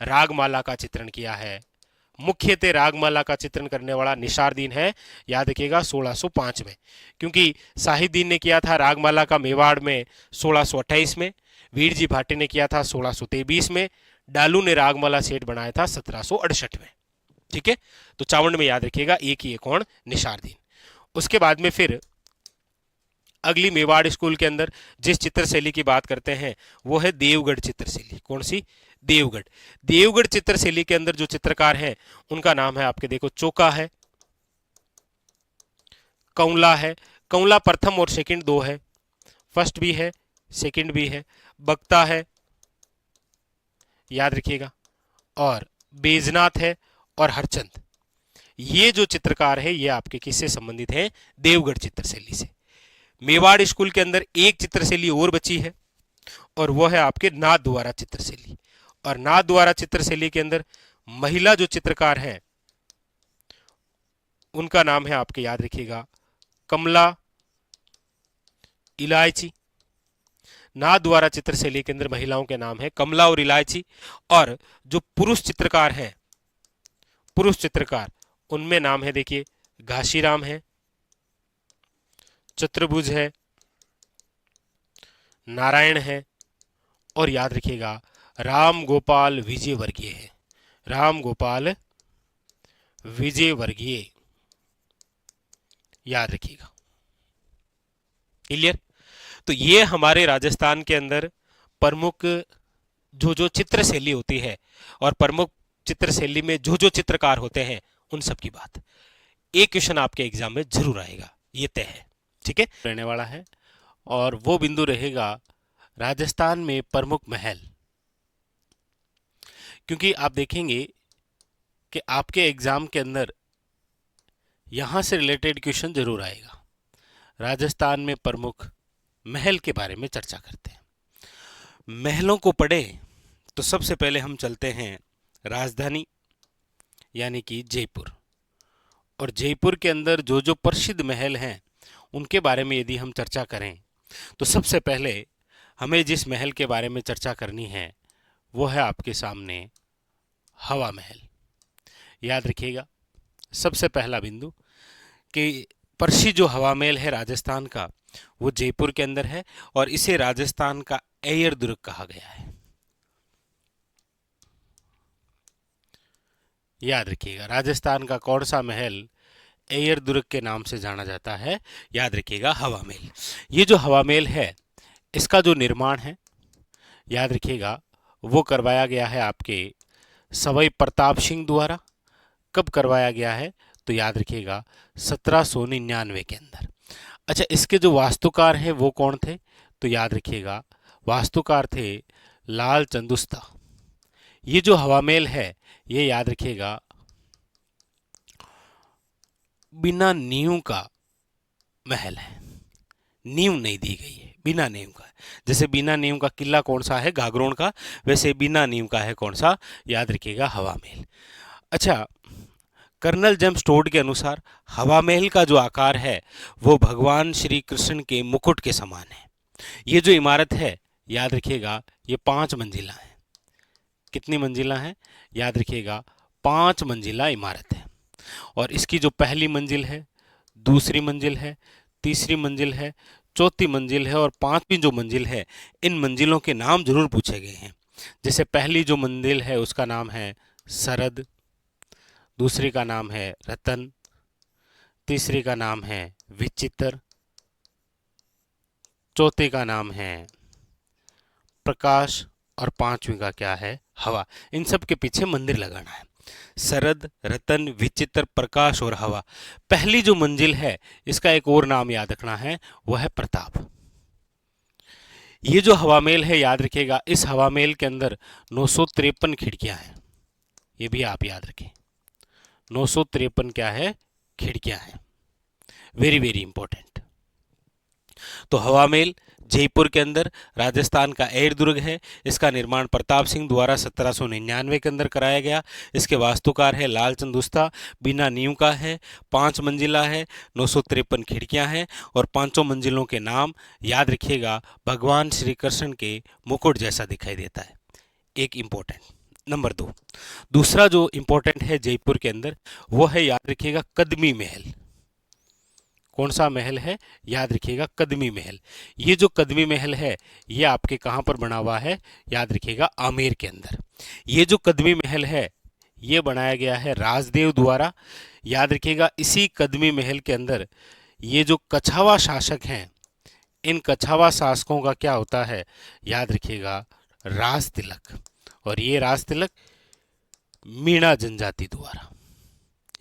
रागमाला का चित्रण किया है। मुख्यतः रागमाला का चित्रण करने वाला निसारदीन है, याद रखिएगा 1605 में। क्योंकि साहिबदीन ने किया था रागमाला का मेवाड़ में 1628 में, वीर जी भाटी ने किया था 1623 में, डालू ने रागमाला सेठ बनाया था 1768 में। ठीक है। तो चावंड में याद रखिएगा एक ही है, कौन? निसारदीन। उसके बाद में फिर अगली मेवाड़ स्कूल के अंदर जिस चित्र शैली की बात करते हैं वो है देवगढ़ चित्र शैली। कौन सी? देवगढ़। देवगढ़ चित्रशैली के अंदर जो चित्रकार है उनका नाम है आपके, देखो, चोका है, कंवला है। कंवला प्रथम और सेकंड दो है, फर्स्ट भी है सेकंड भी है। बक्ता है, याद रखिएगा, और बेजनाथ है और हरचंद। ये जो चित्रकार है ये आपके किससे संबंधित है? देवगढ़ चित्रशैली से। मेवाड़ स्कूल के अंदर एक चित्रशैली और बची है और वो है आपके नाथ द्वारा चित्रशैली। और नाथ द्वारा चित्रशैली के अंदर महिला जो चित्रकार है उनका नाम है आपके, याद रखिएगा, कमला इलायची। नाथ द्वारा चित्रशैली के अंदर महिलाओं के नाम है कमला और इलायची। और जो पुरुष चित्रकार है, पुरुष चित्रकार, उनमें नाम है, देखिए, घाशीराम है, चतुर्भुज है, नारायण है, और याद रखिएगा राम गोपाल विजयवर्गीय है। राम गोपाल विजयवर्गीय, याद रखिएगा। क्लियर? तो ये हमारे राजस्थान के अंदर प्रमुख जो जो चित्रशैली होती है और प्रमुख चित्रशैली में जो जो चित्रकार होते हैं उन सब की बात। एक क्वेश्चन आपके एग्जाम में जरूर आएगा, ये तय है, ठीक है, रहने वाला है। और वो बिंदु रहेगा राजस्थान में प्रमुख महल। क्योंकि आप देखेंगे कि आपके एग्जाम के अंदर यहां से रिलेटेड क्वेश्चन जरूर आएगा। राजस्थान में प्रमुख महल के बारे में चर्चा करते हैं। महलों को पढ़ें तो सबसे पहले हम चलते हैं राजधानी यानी कि जयपुर। और जयपुर के अंदर जो जो प्रसिद्ध महल हैं उनके बारे में यदि हम चर्चा करें तो सबसे पहले हमें जिस महल के बारे में चर्चा करनी है वो है आपके सामने हवा महल। याद रखिएगा सबसे पहला बिंदु कि प्रसिद्ध जो हवा महल है राजस्थान का वो जयपुर के अंदर है और इसे राजस्थान का एयर दुर्ग कहा गया है। याद रखिएगा राजस्थान का कौन सा महल एयर दुर्ग के नाम से जाना जाता है? याद रखिएगा हवा महल। ये जो हवा महल है इसका जो निर्माण है, याद रखिएगा, वो करवाया गया है आपके सवाई प्रताप सिंह द्वारा। कब करवाया गया है? तो याद रखिएगा 1799 के अंदर। अच्छा, इसके जो वास्तुकार हैं वो कौन थे? तो याद रखिएगा वास्तुकार थे लाल चंदुस्ता। ये जो हवा महल है ये याद रखिएगा बिना नींव का महल है, नींव नहीं दी गई है, बिना नींव का। जैसे बिना नींव का किला कौन सा है? गागरोन का, वैसे बिना नींव का है कौन सा? याद रखिएगा हवा महल। अच्छा, कर्नल जेम्स टोड के अनुसार हवा महल का जो आकार है वो भगवान श्री कृष्ण के मुकुट के समान है। ये जो इमारत है याद रखिएगा ये 5 मंजिला है। कितनी मंजिला है? याद रखिएगा 5 मंजिला इमारत है। और इसकी जो पहली मंजिल है, दूसरी मंजिल है, तीसरी मंजिल है, चौथी मंजिल है और 5वीं जो मंजिल है, इन मंजिलों के नाम जरूर पूछे गए हैं। जैसे पहली जो मंजिल है उसका नाम है सरद, दूसरी का नाम है रतन, तीसरी का नाम है विचित्र, चौथी का नाम है प्रकाश और 5वीं का क्या है? हवा। इन सब के पीछे मंदिर लगाना है। सरद, रतन, विचित्र, प्रकाश और हवा। पहली जो मंजिल है इसका एक और नाम याद रखना है, वह है प्रताप। ये जो हवा महल है याद रखिएगा इस हवा महल के अंदर 953 खिड़कियां हैं। ये भी आप याद रखें, 953 क्या है? खिड़कियां हैं। Very very important. तो हवा महल जयपुर के अंदर राजस्थान का एयर दुर्ग है। इसका निर्माण प्रताप सिंह द्वारा 1799 के अंदर कराया गया। इसके वास्तुकार है लाल चंदुस्ता, बिना नींव का है, 5 मंजिला है, 953 खिड़कियां हैं और 5 मंजिलों के नाम याद रखिएगा भगवान श्री कृष्ण के मुकुट जैसा दिखाई देता है। एक इम्पोर्टेंट। नंबर 2, दूसरा जो इम्पोर्टेंट है जयपुर के अंदर वो है, याद रखिएगा, कदमी महल। कौन सा महल है? याद रखिएगा कदमी महल। ये जो कदमी महल है ये आपके कहाँ पर बना हुआ है? याद रखिएगा आमेर के अंदर। ये जो कदमी महल है ये बनाया गया है राजदेव द्वारा। याद रखिएगा इसी कदमी महल के अंदर ये जो कछावा शासक हैं, इन कछावा शासकों का क्या होता है? याद रखिएगा राज तिलक। और ये राज तिलक मीणा जनजाति द्वारा।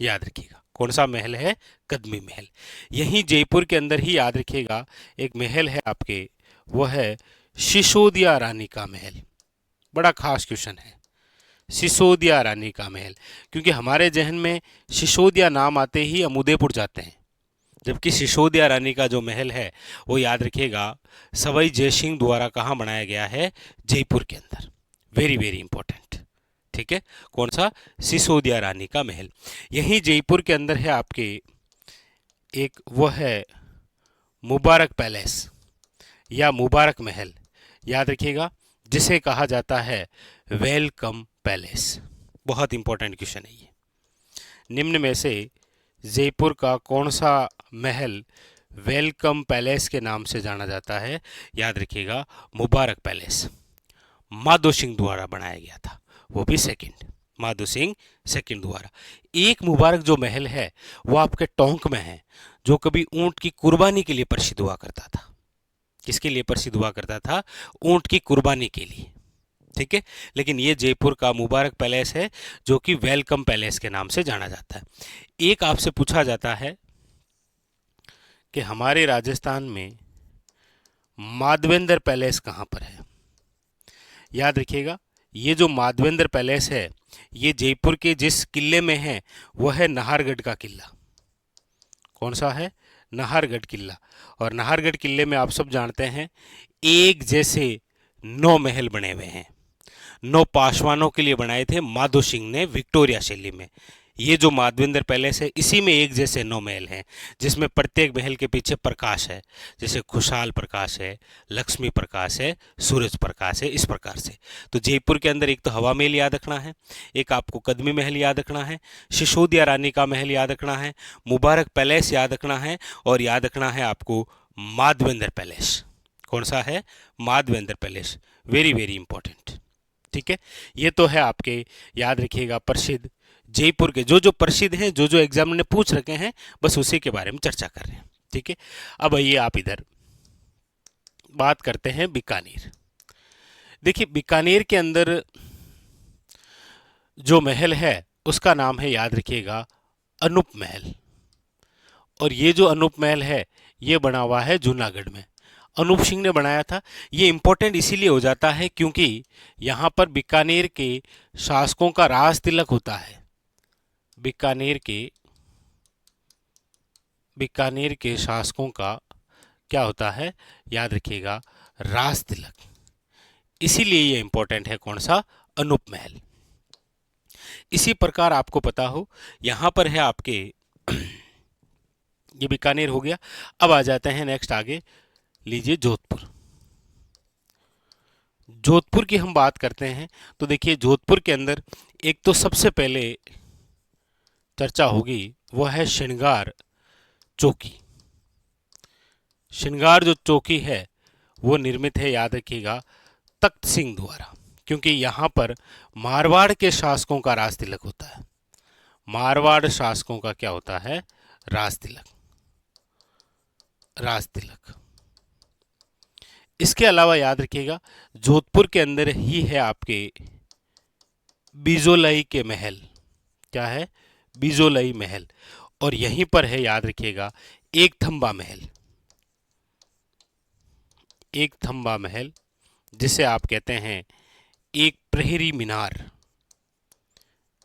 याद रखिएगा कौन सा महल है? कदमी महल। यहीं जयपुर के अंदर ही याद रखिएगा एक महल है आपके, वो है सिसोदिया रानी का महल। बड़ा खास क्वेश्चन है, सिसोदिया रानी का महल, क्योंकि हमारे जहन में सिसोदिया नाम आते ही हम उदयपुर जाते हैं, जबकि सिसोदिया रानी का जो महल है वो याद रखिएगा सवाई जयसिंह द्वारा कहाँ बनाया गया है? जयपुर के अंदर। Very very important. ठीक है, कौन सा? सिसोदिया रानी का महल। यही जयपुर के अंदर है आपके एक, वो है मुबारक पैलेस या मुबारक महल। याद रखिएगा जिसे कहा जाता है वेलकम पैलेस। बहुत इंपॉर्टेंट क्वेश्चन है ये। निम्न में से जयपुर का कौन सा महल वेलकम पैलेस के नाम से जाना जाता है? याद रखिएगा मुबारक पैलेस। माधो सिंह द्वारा बनाया गया था, वो भी सेकंड, माधो सिंह सेकंड द्वारा। एक मुबारक जो महल है वो आपके टोंक में है, जो कभी ऊंट की कुर्बानी के लिए प्रसिद्ध हुआ करता था। किसके लिए प्रसिद्ध हुआ करता था? ऊंट की कुर्बानी के लिए। ठीक है, लेकिन ये जयपुर का मुबारक पैलेस है जो कि वेलकम पैलेस के नाम से जाना जाता है। एक आपसे पूछा जाता है कि हमारे राजस्थान में माधवेंद्र पैलेस कहाँ पर है? याद रखिएगा ये जो माधवेंद्र पैलेस है ये जयपुर के जिस किले में है वो है नाहरगढ़ का किला। कौन सा है? नाहरगढ़ किला। और नाहरगढ़ किले में आप सब जानते हैं एक जैसे 9 महल बने हुए हैं। 9 पासवानों के लिए बनाए थे माधो सिंह ने विक्टोरिया शैली में। ये जो माधवेंद्र पैलेस है इसी में एक जैसे 9 महल हैं, जिसमें प्रत्येक महल के पीछे प्रकाश है, जैसे खुशहाल प्रकाश है, लक्ष्मी प्रकाश है, सूरज प्रकाश है, इस प्रकार से। तो जयपुर के अंदर एक तो हवा महल याद रखना है, एक आपको कदमी महल याद रखना है, सिसोदिया रानी का महल याद रखना है, मुबारक पैलेस याद रखना है, और याद रखना है आपको माधवेंद्र पैलेस। कौन सा है? Madhavendra palace. Very very important. ठीक है, ये तो है आपके, याद रखिएगा प्रसिद्ध जयपुर के जो जो प्रसिद्ध हैं, जो जो एग्जाम ने पूछ रखे हैं, बस उसी के बारे में चर्चा कर रहे हैं। ठीक है, अब आइए आप इधर बात करते हैं बीकानेर। देखिए बीकानेर के अंदर जो महल है उसका नाम है, याद रखिएगा, अनूप महल। और ये जो अनूप महल है ये बना हुआ है जूनागढ़ में, अनूप सिंह ने बनाया था। ये इंपॉर्टेंट इसीलिए हो जाता है क्योंकि यहाँ पर बीकानेर के शासकों का राज तिलक होता है। बीकानेर के शासकों का क्या होता है? याद रखिएगा राज तिलक। इसीलिए ये इंपॉर्टेंट है। कौन सा? अनूप महल। इसी प्रकार आपको पता हो यहाँ पर है आपके ये बीकानेर हो गया। अब आ जाते हैं नेक्स्ट आगे, लीजिए जोधपुर। जोधपुर की हम बात करते हैं तो देखिए जोधपुर के अंदर एक तो सबसे पहले चर्चा होगी वो है श्रृंगार चौकी। श्रृंगार जो चौकी है वो निर्मित है, याद रखिएगा, तख्त सिंह द्वारा, क्योंकि यहाँ पर मारवाड़ के शासकों का राज तिलक होता है। मारवाड़ शासकों का क्या होता है? राज तिलक। राज तिलक। इसके अलावा याद रखिएगा जोधपुर के अंदर ही है आपके बिजोलई के महल। क्या है? बिजोलई महल। और यहीं पर है, याद रखिएगा, एक थंबा महल। एक थंबा महल जिसे आप कहते हैं एक प्रहरी मीनार।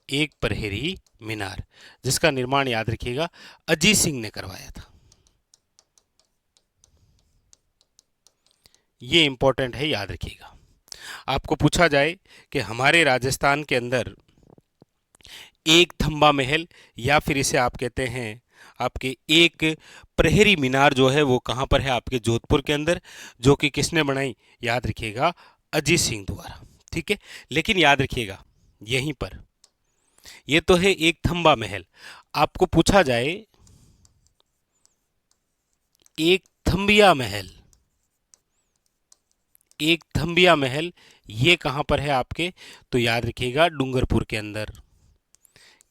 एक प्रहरी मीनार जिसका निर्माण, याद रखिएगा, अजीत सिंह ने करवाया था। ये इंपॉर्टेंट है, याद रखिएगा। आपको पूछा जाए कि हमारे राजस्थान के अंदर एक थंबा महल या फिर इसे आप कहते हैं आपके एक प्रहरी मीनार जो है वो कहाँ पर है? आपके जोधपुर के अंदर, जो कि किसने बनाई? याद रखिएगा अजीत सिंह द्वारा। ठीक है, लेकिन याद रखिएगा यहीं पर ये तो है एक थंबा महल। आपको पूछा जाए एक थंबिया महल, एक थंबिया महल ये कहाँ पर है आपके? तो याद रखिएगा डूंगरपुर के अंदर।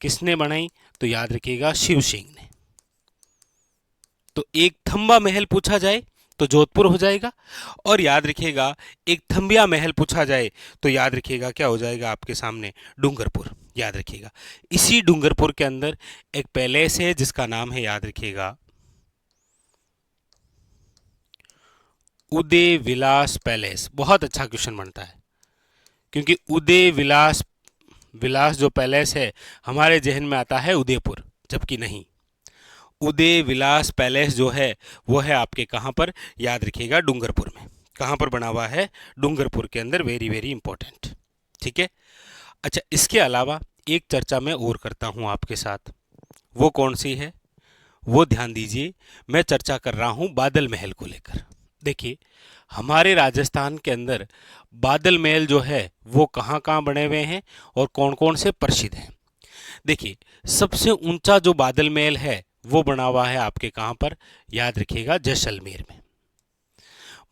किसने बनाई? तो याद रखिएगा शिव सिंह ने। तो एक थंबा महल पूछा जाए तो जोधपुर हो जाएगा। और याद रखिएगा एक थंबिया महल पूछा जाए तो याद रखिएगा क्या हो जाएगा आपके सामने, डूंगरपुर। याद रखिएगा इसी डूंगरपुर के अंदर एक पैलेस है जिसका नाम है, याद रखिएगा, उदय विलास पैलेस। बहुत अच्छा क्वेश्चन बनता है क्योंकि उदय विलास विलास जो पैलेस है हमारे जहन में आता है उदयपुर, जबकि नहीं, उदय विलास पैलेस जो है वो है आपके कहाँ पर, याद रखिएगा डूंगरपुर में। कहाँ पर बना हुआ है, डूंगरपुर के अंदर। वेरी वेरी इंपॉर्टेंट, ठीक है। अच्छा, इसके अलावा एक चर्चा मैं और करता हूँ आपके साथ, वो कौन सी है, वो ध्यान दीजिए। मैं चर्चा कर रहा हूँ बादल महल को लेकर। देखिए हमारे राजस्थान के अंदर बादल महल जो है वो कहाँ कहाँ बने हुए हैं और कौन कौन से प्रसिद्ध हैं। देखिए सबसे ऊंचा जो बादल महल है वो बना हुआ है आपके कहाँ पर, याद रखिएगा जैसलमेर में।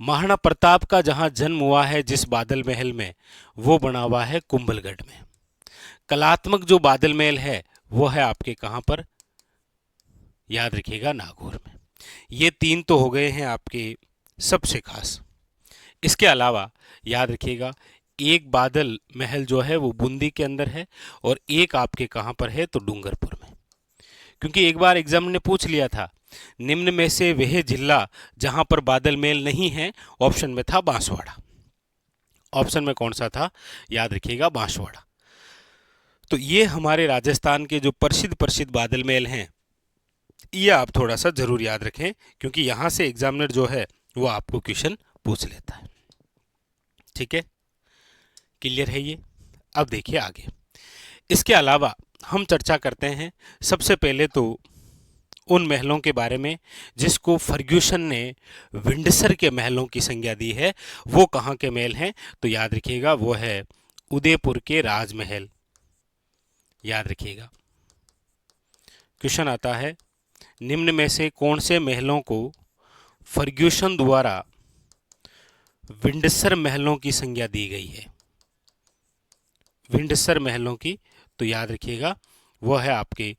महाराणा प्रताप का जहां जन्म हुआ है जिस बादल महल में, वो बना हुआ है कुंभलगढ़ में। कलात्मक जो बादल महल है वो है आपके कहाँ पर, याद रखिएगा नागौर में। ये तीन तो हो गए हैं आपके सबसे खास। इसके अलावा याद रखिएगा एक बादल महल जो है वो बूंदी के अंदर है और एक आपके कहाँ पर है, तो डूंगरपुर में। क्योंकि एक बार एग्जाम ने पूछ लिया था निम्न में से वह जिला जहां पर बादल महल नहीं है, ऑप्शन में था बांसवाड़ा। ऑप्शन में कौन सा था, याद रखिएगा बांसवाड़ा। तो ये हमारे राजस्थान के जो प्रसिद्ध प्रसिद्ध बादल महल हैं, ये आप थोड़ा सा जरूर याद रखें क्योंकि यहां से एग्जामिनर जो है वो आपको क्वेश्चन पूछ लेता है। ठीक है, क्लियर है ये। अब देखिए आगे, इसके अलावा हम चर्चा करते हैं सबसे पहले तो उन महलों के बारे में जिसको फर्ग्यूसन ने विंडसर के महलों की संज्ञा दी है। वो कहाँ के महल हैं, तो याद रखिएगा वो है उदयपुर के राजमहल। याद रखिएगा क्वेश्चन आता है निम्न में से कौन से महलों को फर्ग्यूसन द्वारा विंडसर महलों की संज्ञा दी गई है। विंडसर महलों की, तो याद रखिएगा वो है आपके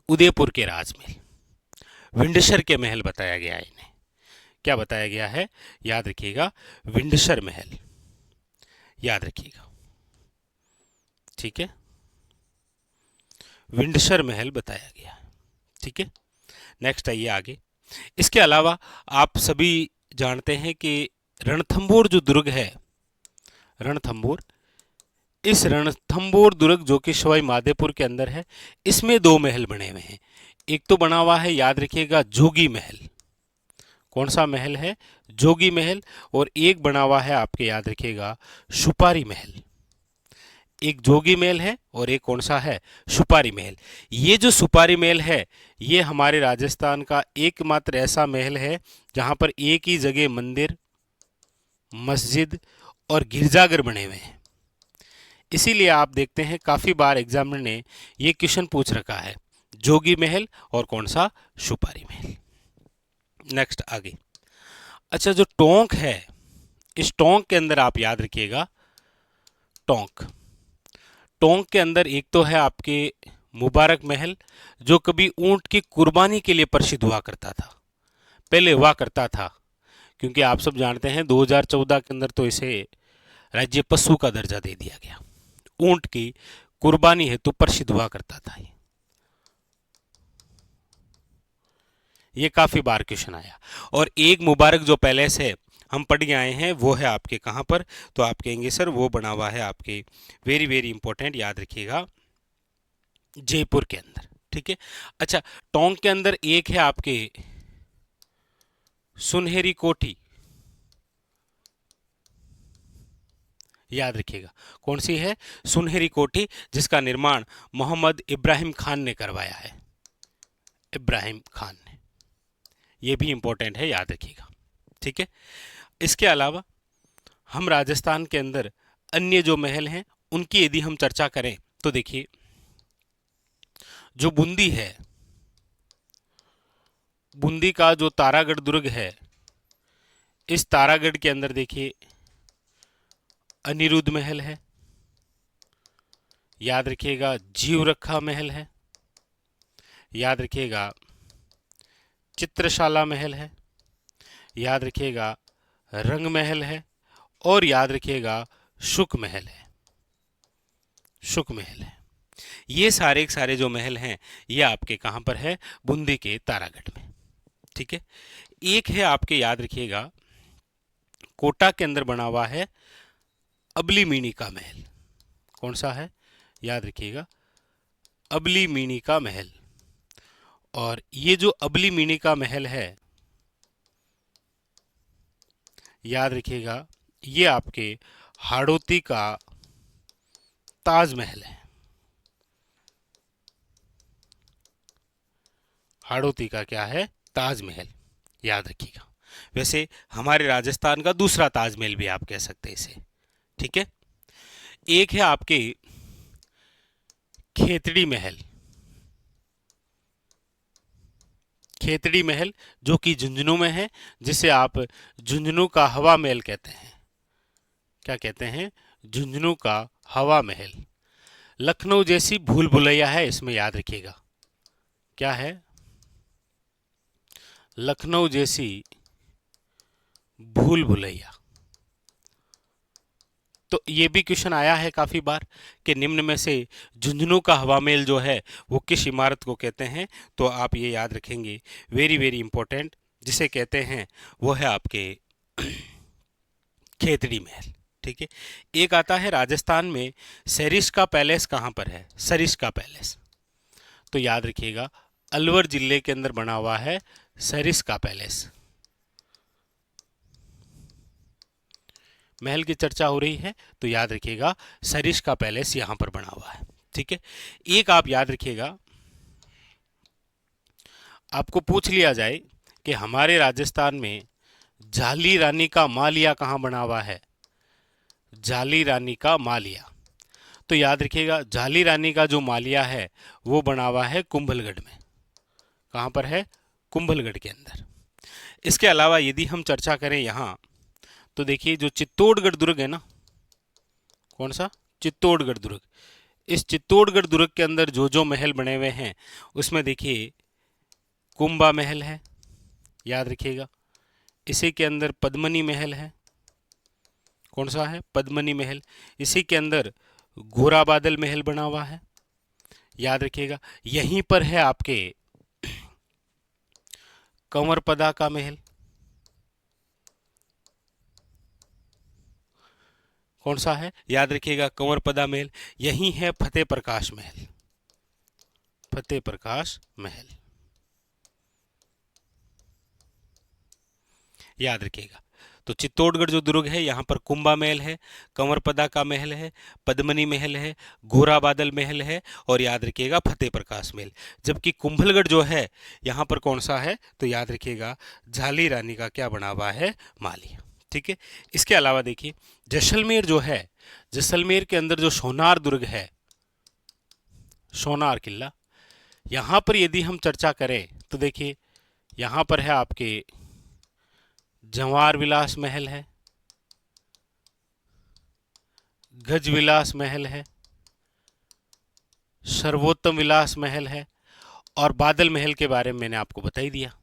उदयपुर के राजमहल। विंडसर के महल बताया गया है इन्हें। क्या बताया गया है, याद रखिएगा विंडसर महल, याद रखिएगा। ठीक है, विंडसर महल बताया गया है। ठीक है, नेक्स्ट आइए आगे। इसके अलावा आप सभी जानते हैं कि रणथंबोर जो दुर्ग है, रणथंबोर, इस रणथंबोर दुर्ग जो कि सवाई माधोपुर के अंदर है, इसमें दो महल बने हुए हैं। एक तो बना हुआ है, याद रखिएगा, जोगी महल। कौन सा महल है, जोगी महल। और एक बना हुआ है आपके, याद रखिएगा, सुपारी महल। एक जोगी महल है और एक कौन सा है, सुपारी महल। ये जो सुपारी महल है ये हमारे राजस्थान का एकमात्र ऐसा महल है जहां पर एक ही जगह मंदिर, मस्जिद और गिरजाघर बने हुए हैं। इसीलिए आप देखते हैं काफी बार एग्जामिनर ने ये क्वेश्चन पूछ रखा है, जोगी महल और कौन सा, सुपारी महल। नेक्स्ट आगे। अच्छा, जो टोंक है, इस टोंक के अंदर आप याद रखिएगा टोंक, टोंक के अंदर एक तो है आपके मुबारक महल जो कभी ऊंट की कुर्बानी के लिए प्रसिद्ध हुआ करता था, पहले हुआ करता था, क्योंकि आप सब जानते हैं 2014 के अंदर तो इसे राज्य पशु का दर्जा दे दिया गया। ऊंट की कुर्बानी हेतु प्रसिद्ध हुआ करता था ये काफी बार क्वेश्चन आया। और एक मुबारक जो पैलेस है हम पढ़ के आए हैं वो है आपके कहाँ पर, तो आप कहेंगे सर वो बना हुआ है आपके, वेरी वेरी इंपॉर्टेंट, याद रखिएगा, जयपुर के अंदर। ठीक है। अच्छा, टोंक के अंदर एक है आपके सुनहरी कोठी, याद रखिएगा कौन सी है, सुनहरी कोठी, जिसका निर्माण मोहम्मद इब्राहिम खान ने करवाया है, इब्राहिम खान ने। यह भी इंपॉर्टेंट है, याद रखिएगा। ठीक है। इसके अलावा हम राजस्थान के अंदर अन्य जो महल हैं उनकी यदि हम चर्चा करें तो देखिए, जो बूंदी है, बूंदी का जो तारागढ़ दुर्ग है, इस तारागढ़ के अंदर देखिए अनिरुद्ध महल है, याद रखिएगा जीव रखा महल है, याद रखिएगा चित्रशाला महल है, याद रखिएगा रंग महल है, और याद रखिएगा शुक महल है। शुक महल है। ये सारे के सारे जो महल हैं ये आपके कहाँ पर है? बूंदी के तारागढ़ में। ठीक है। एक है आपके, याद रखिएगा, कोटा के अंदर बना हुआ है अबली मीणी का महल। कौन सा है? याद रखिएगा अबली मीणी का महल। और ये जो अबली मीणी का महल है, याद रखिएगा ये आपके हाड़ौती का ताजमहल है। हाड़ौती का क्या है? ताजमहल, याद रखिएगा। वैसे हमारे राजस्थान का दूसरा ताजमहल भी आप कह सकते हैं इसे। ठीक है। एक है आपके खेतड़ी महल। खेतड़ी महल जो कि झुंझुनू में है, जिसे आप झुंझुनू का हवा महल कहते हैं। क्या कहते हैं? झुंझुनू का हवा महल। लखनऊ जैसी भूल भुलैया है इसमें, याद रखिएगा। क्या है? लखनऊ जैसी भूल भुलैया। तो ये भी क्वेश्चन आया है काफी बार कि निम्न में से झुंझुनू का हवा महल जो है वो किस इमारत को कहते हैं? तो आप ये याद रखेंगे, वेरी वेरी इंपॉर्टेंट। जिसे कहते हैं वो है आपके खेतड़ी महल। ठीक है। एक आता है राजस्थान में सरिस्का पैलेस कहाँ पर है? सरिस्का पैलेस। तो याद रखिएगा अलवर जिले के अंदर बना हुआ है सरिस्का पैलेस। महल की चर्चा हो रही है तो याद रखिएगा सरिस्का पैलेस यहां पर बना हुआ है। ठीक है। एक आप याद रखिएगा, आपको पूछ लिया जाए कि हमारे राजस्थान में झाली रानी का मालिया कहां बना हुआ है? झाली रानी का मालिया। तो याद रखिएगा झाली रानी का जो मालिया है वो बना हुआ है कुंभलगढ़ में। कहां पर है? कुंभलगढ़ के अंदर। इसके अलावा यदि हम चर्चा करें यहां, तो देखिए जो चित्तौड़गढ़ दुर्ग है ना, कौन सा? चित्तौड़गढ़ दुर्ग। इस चित्तौड़गढ़ दुर्ग के अंदर जो जो महल बने हुए हैं उसमें देखिए कुंभा महल है, याद रखिएगा। इसी के अंदर पद्मनी महल है। कौन सा है? पद्मनी महल। इसी के अंदर घोरा बादल महल बना हुआ है, याद रखिएगा। यहीं पर है आपके कंवरपदा का महल। कौन सा है? याद रखिएगा कंवरपदा महल। यही है फतेह प्रकाश महल। फतेह प्रकाश महल, याद रखिएगा। तो चित्तौड़गढ़ जो दुर्ग है यहाँ पर कुंभा महल है, कंवरपदा का महल है, पद्मनी महल है, घोरा बादल महल है, और याद रखिएगा फतेह प्रकाश महल। जबकि कुंभलगढ़ जो है यहाँ पर कौन सा है? तो याद रखिएगा झाली रानी का क्या बना हुआ है? मालिया। ठीक है। इसके अलावा देखिए जैसलमेर जो है, जैसलमेर के अंदर जो सोनार दुर्ग है, सोनार किला, यहां पर यदि हम चर्चा करें तो देखिए यहां पर है आपके जवाहर विलास महल है, गज विलास महल है, सर्वोत्तम विलास महल है, और बादल महल के बारे में मैंने आपको बता ही दिया,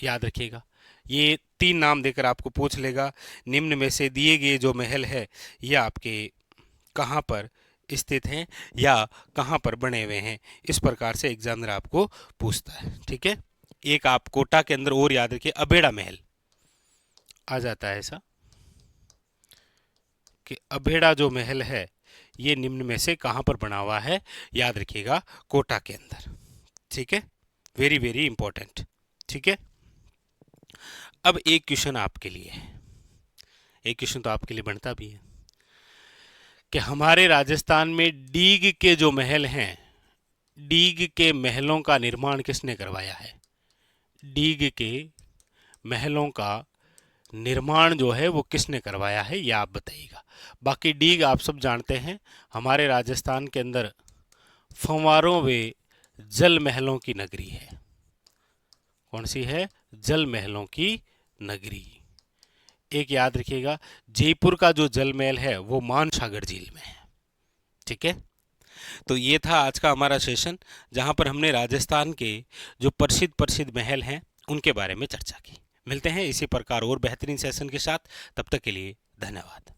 याद रखिएगा। ये तीन नाम देकर आपको पूछ लेगा निम्न में से दिए गए जो महल है ये आपके कहाँ पर स्थित हैं या कहाँ पर बने हुए हैं। इस प्रकार से एग्जामिनर आपको पूछता है। ठीक है। एक आप कोटा के अंदर और याद रखिए अबेड़ा महल आ जाता है, ऐसा कि अबेड़ा जो महल है ये निम्न में से कहाँ पर बना हुआ है? याद रखिएगा कोटा के अंदर। ठीक है। Very very important. ठीक है। अब एक क्वेश्चन आपके लिए है, एक क्वेश्चन तो आपके लिए बनता भी है कि हमारे राजस्थान में डीग के जो महल हैं, डीग के महलों का निर्माण किसने करवाया है? डीग के महलों का निर्माण जो है वो किसने करवाया है ये आप बताइएगा। बाकी डीग आप सब जानते हैं हमारे राजस्थान के अंदर फंवारों व जल महलों की नगरी है। कौन सी है? जल महलों की नगरी। एक याद रखिएगा जयपुर का जो जल महल है वो मानसागर झील में है। ठीक है। तो ये था आज का हमारा सेशन, जहाँ पर हमने राजस्थान के जो प्रसिद्ध प्रसिद्ध महल हैं उनके बारे में चर्चा की। मिलते हैं इसी प्रकार और बेहतरीन सेशन के साथ, तब तक के लिए धन्यवाद।